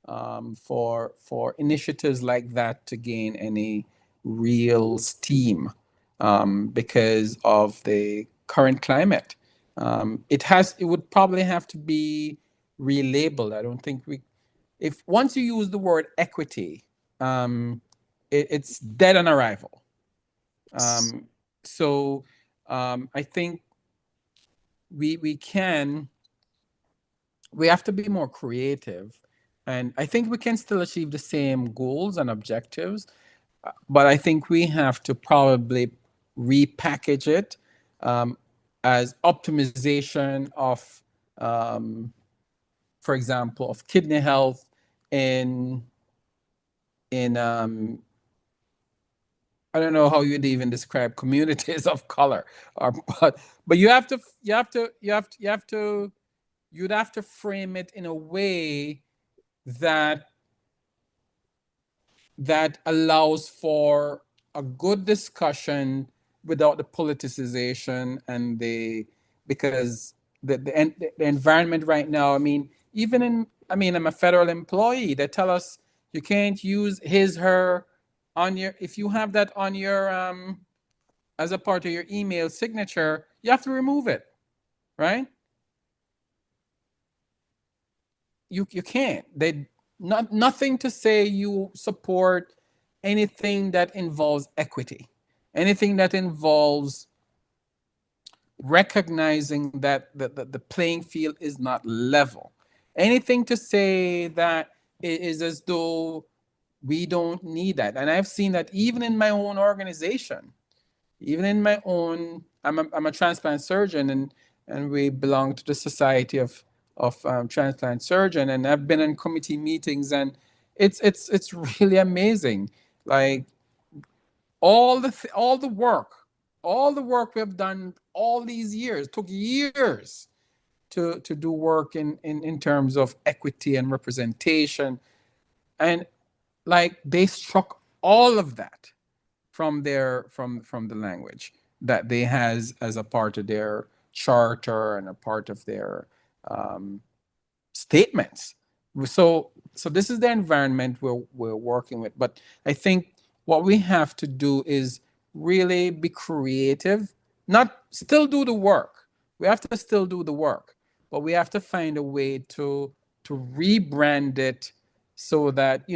for initiatives like that to gain any real steam, because of the current climate. It would probably have to be relabeled. I don't think if once you use the word equity, it's dead on arrival. So I think we have to be more creative, and I think we can still achieve the same goals and objectives, but I think we have to probably repackage it, as optimization of, for example, of kidney health in I don't know how you'd even describe communities of color, or but you'd have to frame it in a way that allows for a good discussion without the politicization and because the environment right now, I mean, I'm a federal employee. They tell us you can't use his, her on your, if you have that on your, as a part of your email signature, you have to remove it, right? You can't. Nothing to say you support anything that involves equity, anything that involves recognizing that the playing field is not level, anything to say that it is as though we don't need that. And I've seen that even in my own organization, even in my own, I'm a transplant surgeon, and we belong to the Society of Transplant Surgeon, and I've been in committee meetings, and it's really amazing. Like all the work we've done all these years took years to do work in terms of equity and representation, and like they struck all of that from the language that they has as a part of their charter and a part of their um, statements. So this is the environment we're working with. But I think what we have to do is really be creative, not still do the work. We have to still do the work, but we have to find a way to rebrand it so that,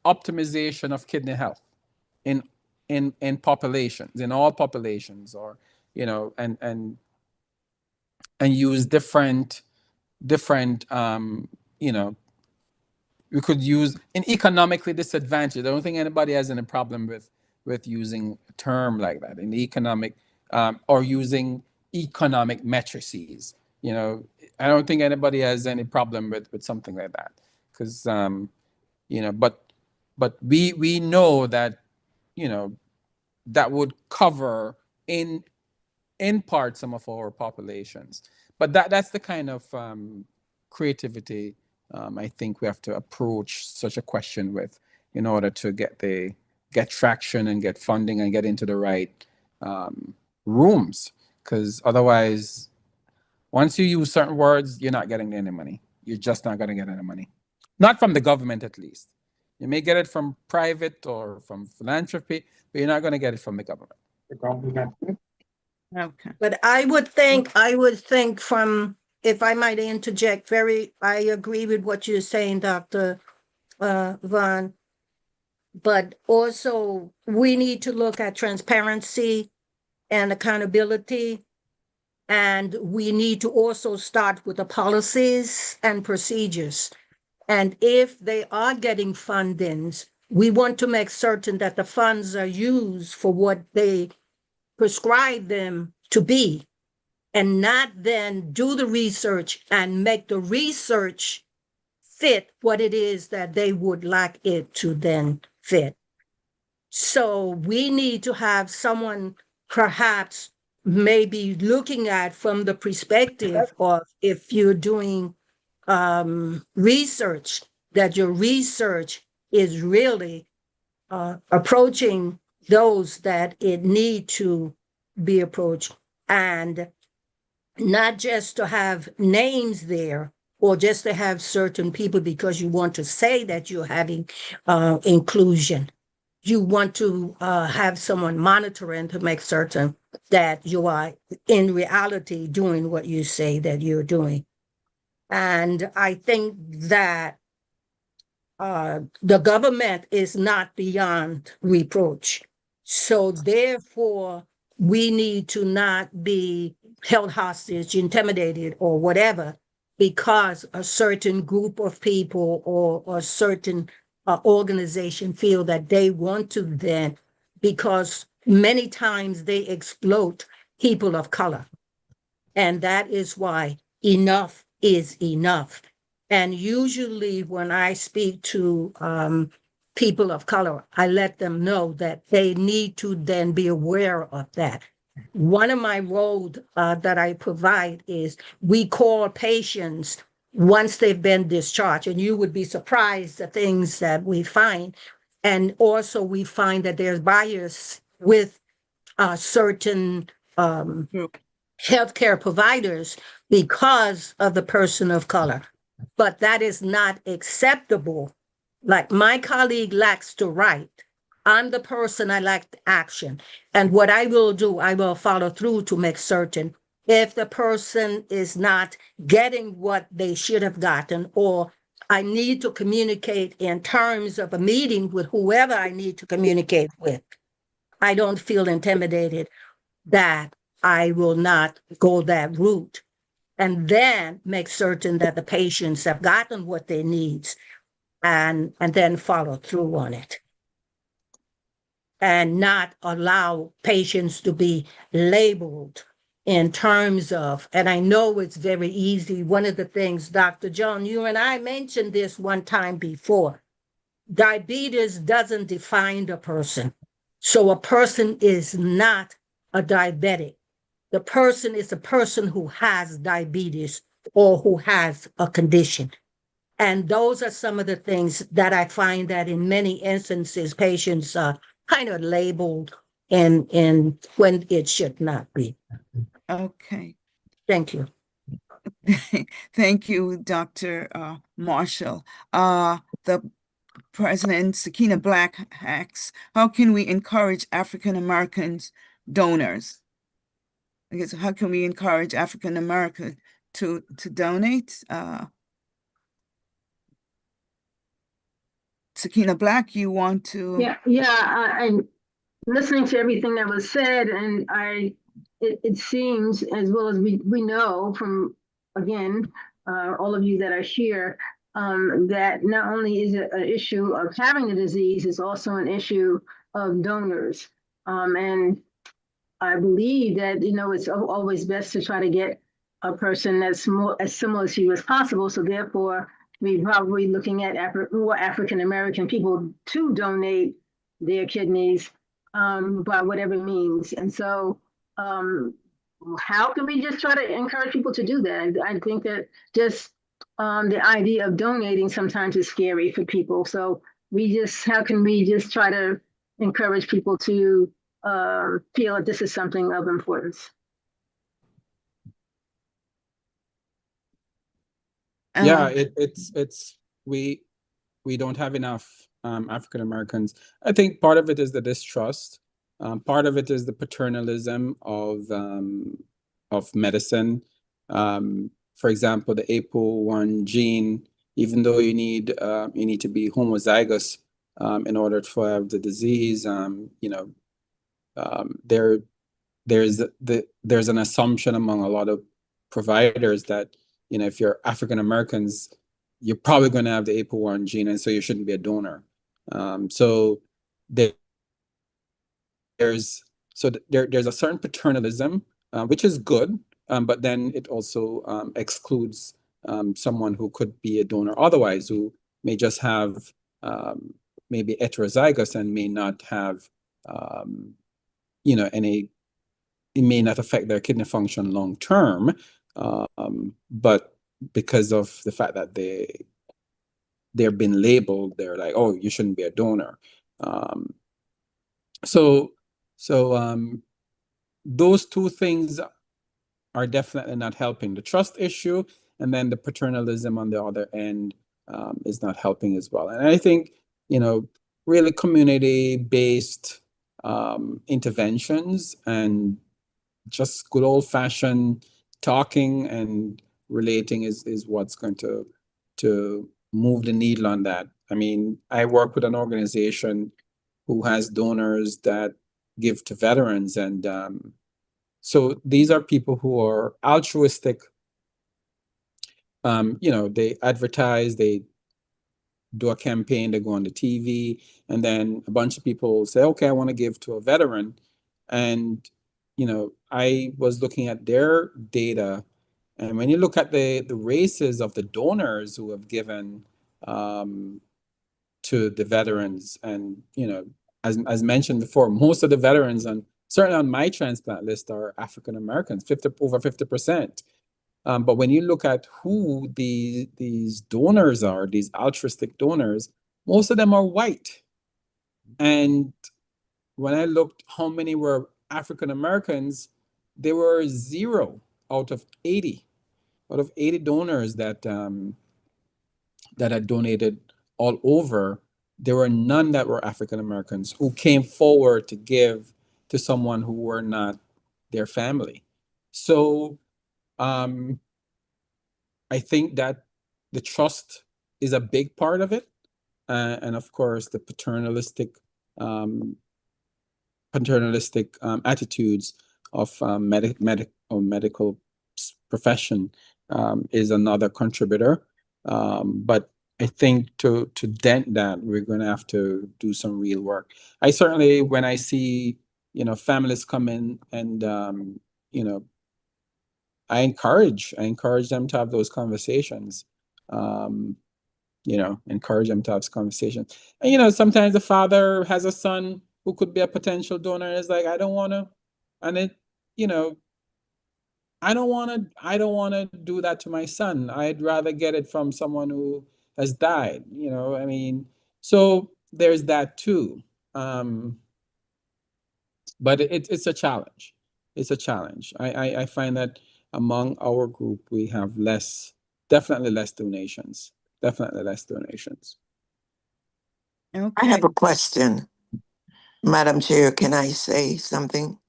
optimization of kidney health in in populations, in all populations, or and use different you know we could use in economically disadvantaged. I don't think anybody has any problem with using a term like that in economic, or using economic matrices. I don't think anybody has any problem with something like that, because but we know that you know that would cover in part some of our populations. But that's the kind of creativity I think we have to approach such a question with, in order to get traction and get funding and get into the right rooms. Because otherwise, once you use certain words, you're not getting any money. You're just not going to get any money. Not from the government, at least. You may get it from private or from philanthropy, but you're not going to get it from the government. Okay. But I would think from, if I might interject, I agree with what you're saying, Dr. Vaughn. But also, we need to look at transparency and accountability. And we need to also start with the policies and procedures. And if they are getting fundings, we want to make certain that the funds are used for what they prescribe them to be, and not then do the research and make the research fit what it is that they would like it to then fit. So we need to have someone perhaps maybe looking at from the perspective of, if you're doing research, that your research is really approaching those that it need to be approached, and not just to have names there or just to have certain people because you want to say that you're having inclusion. You want to have someone monitoring to make certain that you are in reality doing what you say that you're doing. And I think that the government is not beyond reproach. So therefore, we need to not be held hostage, intimidated, or whatever, because a certain group of people or a certain organization feel that they want to then, because many times they exploit people of color. And that is why enough is enough. And usually when I speak to people of color, I let them know that they need to then be aware of that. One of my roles that I provide is we call patients once they've been discharged, and you would be surprised the things that we find. And also we find that there's bias with certain healthcare providers because of the person of color. But that is not acceptable. Like my colleague lacks the right. I'm the person, I lack the action. And what I will do, I will follow through to make certain if the person is not getting what they should have gotten, or I need to communicate in terms of a meeting with whoever I need to communicate with. I don't feel intimidated that I will not go that route, and then make certain that the patients have gotten what they need, and then follow through on it. And not allow patients to be labeled in terms of, and I know it's very easy. One of the things, Dr. John, you and I mentioned this one time before. Diabetes doesn't define the person. So a person is not a diabetic. The person is a person who has diabetes or who has a condition. And those are some of the things that I find that in many instances, patients are kind of labeled in when it should not be. Okay. Thank you. Thank you, Dr. Marshall. The President Sakina Black asks, how can we encourage African Americans donors? I guess, how can we encourage African Americans to donate? Sakina Black, you want to? I'm listening to everything that was said, and it seems, as well as we know from, again, all of you that are here, that not only is it an issue of having the disease, it's also an issue of donors. And I believe that, it's always best to try to get a person that's more as similar to you as possible. So therefore, we probably looking at more African American people to donate their kidneys by whatever means. And so, how can we just try to encourage people to do that? I think that just the idea of donating sometimes is scary for people. So how can we just try to encourage people to feel that this is something of importance? Yeah, it's we don't have enough African Americans. I think part of it is the distrust. Part of it is the paternalism of medicine. For example, the APOL1 gene, even though you need to be homozygous in order to have the disease, there's an assumption among a lot of providers that if you're African Americans, you're probably going to have the APOL1 gene, and so you shouldn't be a donor. So there's a certain paternalism, which is good, but then it also excludes someone who could be a donor otherwise, who may just have maybe heterozygous and may not have any. It may not affect their kidney function long term, but because of the fact that they're been labeled, they're like, oh, you shouldn't be a donor. So those two things are definitely not helping. The trust issue and then the paternalism on the other end is not helping as well. And I think, really community-based interventions and just good old-fashioned talking and relating is what's going to move the needle on that. I mean, I work with an organization who has donors that give to veterans, and so these are people who are altruistic. They advertise, they do a campaign, they go on the TV, and then a bunch of people say, okay, I want to give to a veteran. And, I was looking at their data, and when you look at the races of the donors who have given to the veterans, and, as mentioned before, most of the veterans, and certainly on my transplant list, are African Americans, over 50%. But when you look at who these donors are, these altruistic donors, most of them are white. And when I looked how many were African Americans, there were 0 out of 80. Out of 80 donors that had donated all over, there were none that were African Americans who came forward to give to someone who were not their family. So I think that the trust is a big part of it, and of course the paternalistic attitudes of medical profession is another contributor. But I think to dent that, we're going to have to do some real work. I certainly, when I see families come in and I encourage them to have those conversations. Encourage them to have conversations. And sometimes the father has a son who could be a potential donor, and it's like, I don't want to, and it, you know, I don't want to do that to my son. I'd rather get it from someone who has died. I mean, so there's that too. But it's a challenge. It's a challenge. I find that among our group, we have definitely less donations. Definitely less donations. I Okay, have a question. Madam Chair, can I say something?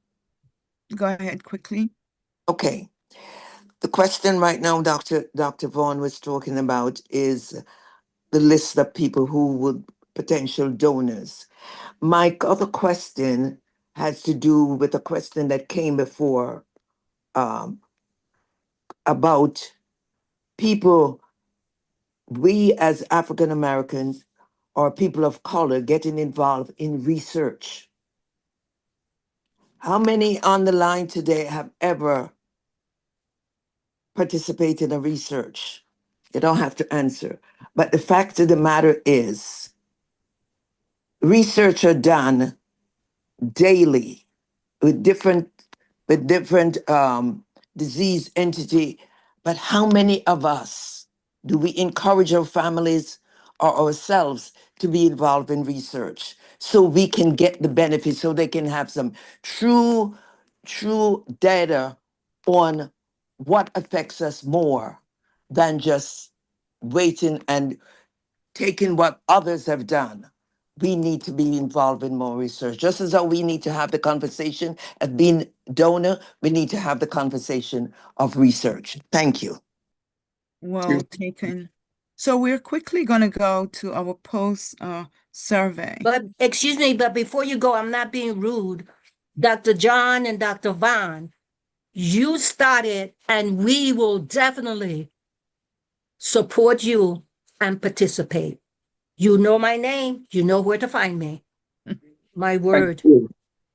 go ahead quickly. Okay. The question right now, Dr. Vaughn was talking about is the list of people who would potential donors. My other question has to do with a question that came before um, about people, we as African Americans or people of color getting involved in research. How many on the line today have ever participated in research? You don't have to answer. But the fact of the matter is, research are done daily with different disease entity. But how many of us do we encourage our families or ourselves to be involved in research so we can get the benefits, so they can have some true data on what affects us more than just waiting and taking what others have done? We need to be involved in more research. Just as though we need to have the conversation of being donor, we need to have the conversation of research. Thank you. Well taken. So we're quickly going to go to our post survey. But excuse me, but before you go, I'm not being rude. Dr. John and Dr. Vaughn, you started, and we will definitely support you and participate. You know my name, you know where to find me. My word,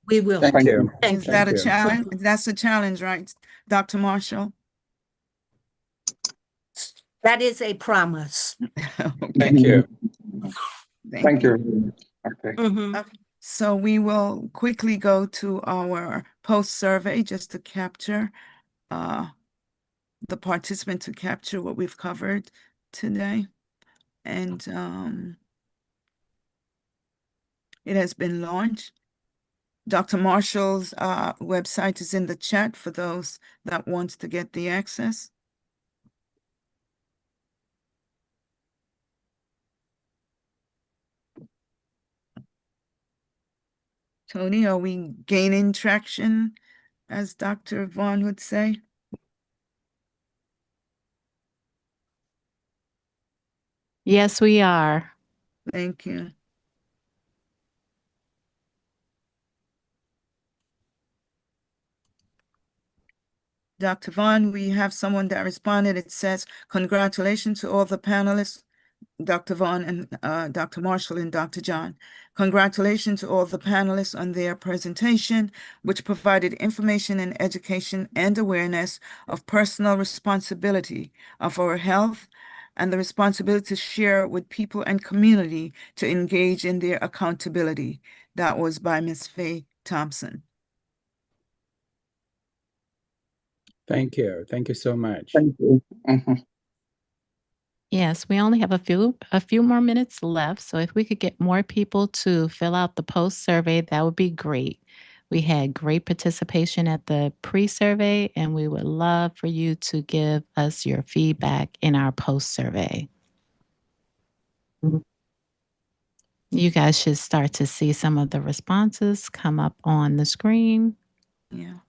we will. Thank you. Is that a challenge? That's a challenge, right, Dr. Marshall? That is a promise. Thank you. Thank you. Okay. Mhm. So we will quickly go to our post survey just to capture the participant, to capture what we've covered today. And it has been launched. Dr. Marshall's website is in the chat for those that want to get the access. Tony, are we gaining traction, as Dr. Vaughn would say? Yes, we are. Thank you. Dr. Vaughn, we have someone that responded. It says, congratulations to all the panelists, Dr. Vaughn and Dr. Marshall and Dr. John. Congratulations to all the panelists on their presentation, which provided information and education and awareness of personal responsibility of our health and the responsibility to share with people and community to engage in their accountability. That was by Ms. Faye Thompson. Thank you. Thank you so much. Thank you. Mhm. Yes, we only have a few more minutes left. So if we could get more people to fill out the post survey, that would be great. We had great participation at the pre-survey, and we would love for you to give us your feedback in our post survey. You guys should start to see some of the responses come up on the screen. Yeah.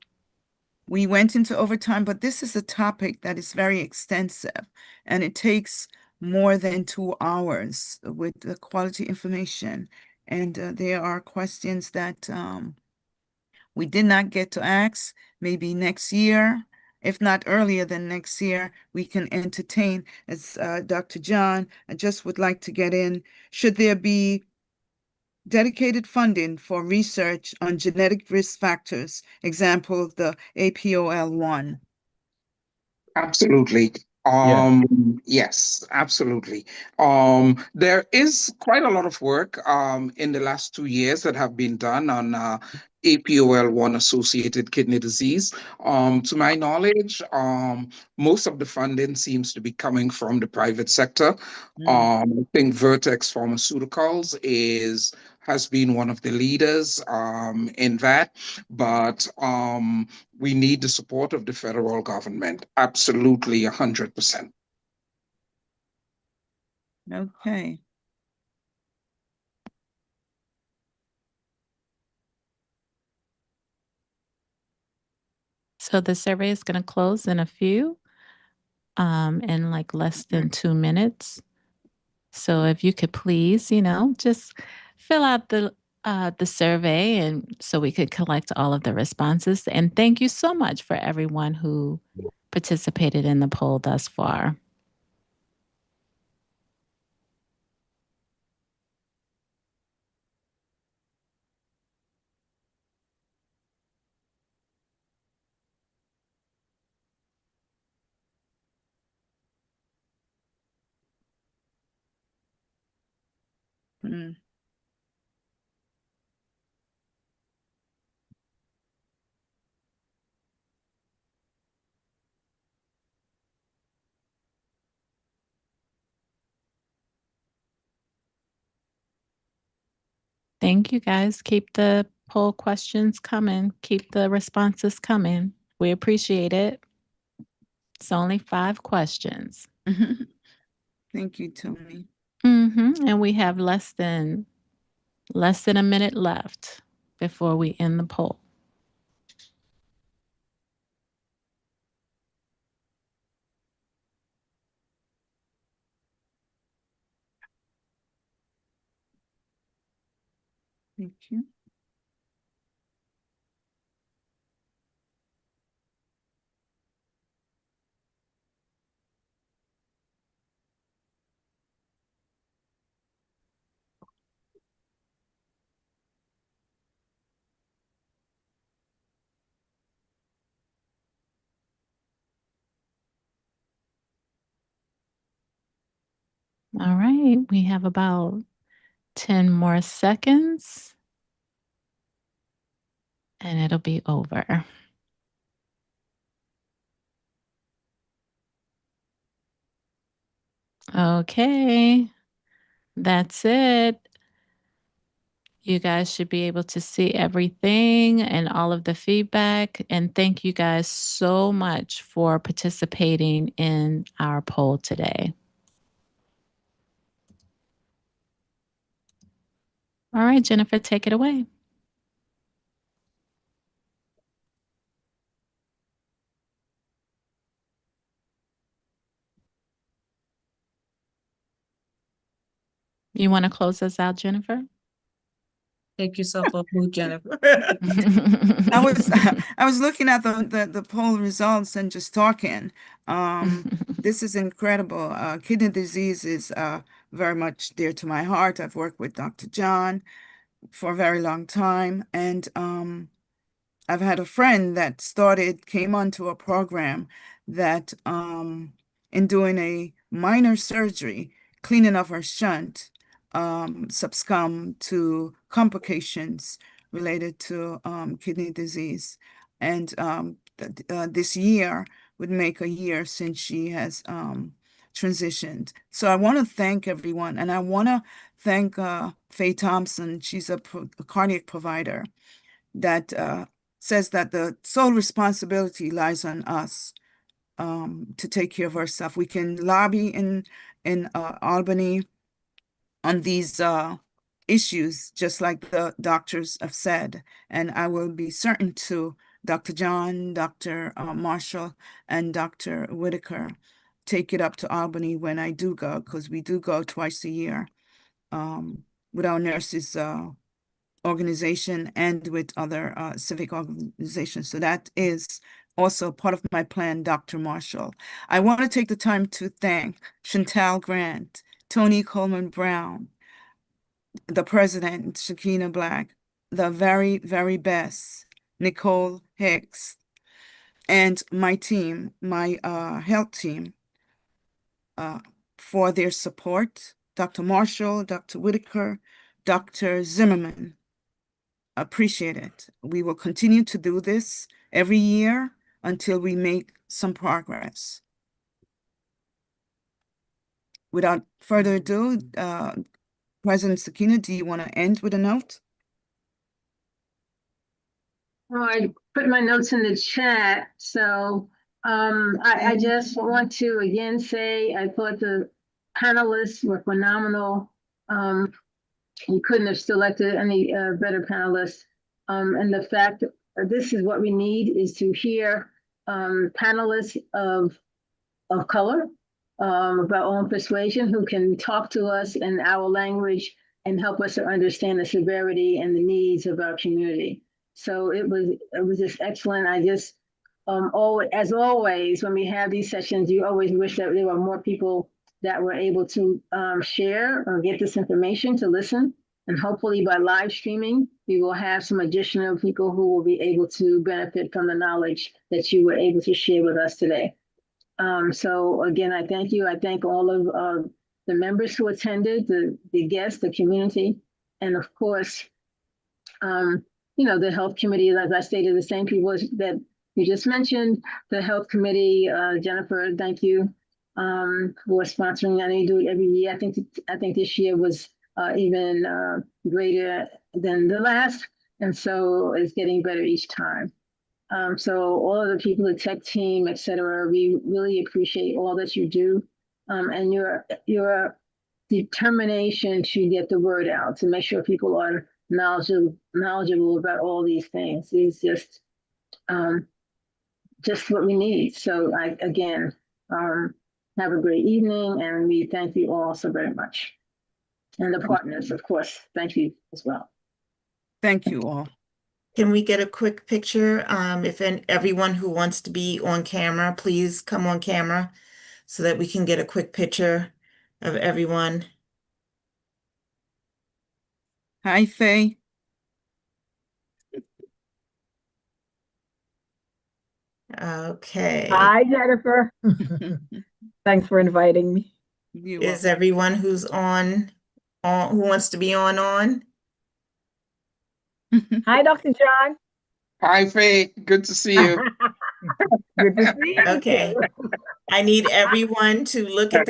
We went into overtime, but this is a topic that is very extensive and it takes more than 2 hours with the quality information. And there are questions that we did not get to ask. Maybe next year, if not earlier than next year, we can entertain. As Dr. John, I just would like to get in, should there be dedicated funding for research on genetic risk factors, example, the APOL1? Absolutely. Yeah. Yes, absolutely. There is quite a lot of work in the last 2 years that have been done on APOL1 associated kidney disease. To my knowledge, most of the funding seems to be coming from the private sector. I think Vertex Pharmaceuticals has been one of the leaders in that, but we need the support of the federal government. Absolutely, 100%. Okay. So the survey is going to close in a few, in like less than 2 minutes. So if you could please, just fill out the survey, and so we could collect all of the responses. And thank you so much for everyone who participated in the poll thus far. Mm. Thank you guys. Keep the poll questions coming. Keep the responses coming. We appreciate it. It's only 5 questions. Thank you, Tony. And we have less than a minute left before we end the poll. Thank you. All right, we have about 10 more seconds and it'll be over. Okay, that's it. You guys should be able to see everything and all of the feedback. And thank you guys so much for participating in our poll today. All right, Jennifer, take it away. You want to close us out, Jennifer? Take yourself off mute, Jennifer. I was looking at the poll results and just talking. This is incredible. Kidney disease is very much dear to my heart. I've worked with Dr. John for a very long time, and I've had a friend that came onto a program that in doing a minor surgery, cleaning of her shunt, succumbed to complications related to kidney disease. And this year would make a year since she has transitioned. So I want to thank everyone, and I want to thank Faye Thompson. She's a cardiac provider that says that the sole responsibility lies on us to take care of ourselves. We can lobby in Albany on these issues, just like the doctors have said, and I will be certain to Dr. John, Dr. Marshall, and Dr. Whitaker take it up to Albany when I do go, because we do go twice a year with our nurses organization and with other civic organizations. So that is also part of my plan, Dr. Marshall. I want to take the time to thank Chantal Grant, Tony Coleman Brown, the president, Shakina Black, the very, very best, Nicole Hicks, and my team, my health team, for their support. Dr. Marshall, Dr. Whitaker, Dr. Zimmerman. Appreciate it. We will continue to do this every year until we make some progress. Without further ado, President Sakina, do you want to end with a note? Well, I put my notes in the chat. So I just want to again say I thought the panelists were phenomenal. You couldn't have selected any better panelists. And the fact that this is what we need is to hear panelists of color, of our own persuasion, who can talk to us in our language and help us to understand the severity and the needs of our community. So it was just excellent. I just as always, when we have these sessions, you always wish that there were more people that were able to share or get this information to listen. And hopefully by live streaming, we will have some additional people who will be able to benefit from the knowledge that you were able to share with us today. So again, I thank you. I thank all of the members who attended, the guests, the community, and of course, the health committee, as I stated, the same people that you just mentioned, the health committee. Jennifer, thank you for sponsoring. I know you do it every year. I think this year was even greater than the last, and so it's getting better each time. So all of the people, the tech team, et cetera, we really appreciate all that you do, and your determination to get the word out, to make sure people are knowledgeable about all these things is just what we need. So again, have a great evening, and we thank you all so very much. And the partners, of course, thank you as well. Thank you all. Can we get a quick picture? If everyone who wants to be on camera, please come on camera so that we can get a quick picture of everyone. Hi, Faye. Okay. Hi, Jennifer. Thanks for inviting me. Is everyone who's on who wants to be on? Hi, Dr. John. Hi, Faye. Good to see you. Good to see you. Okay. I need everyone to look at the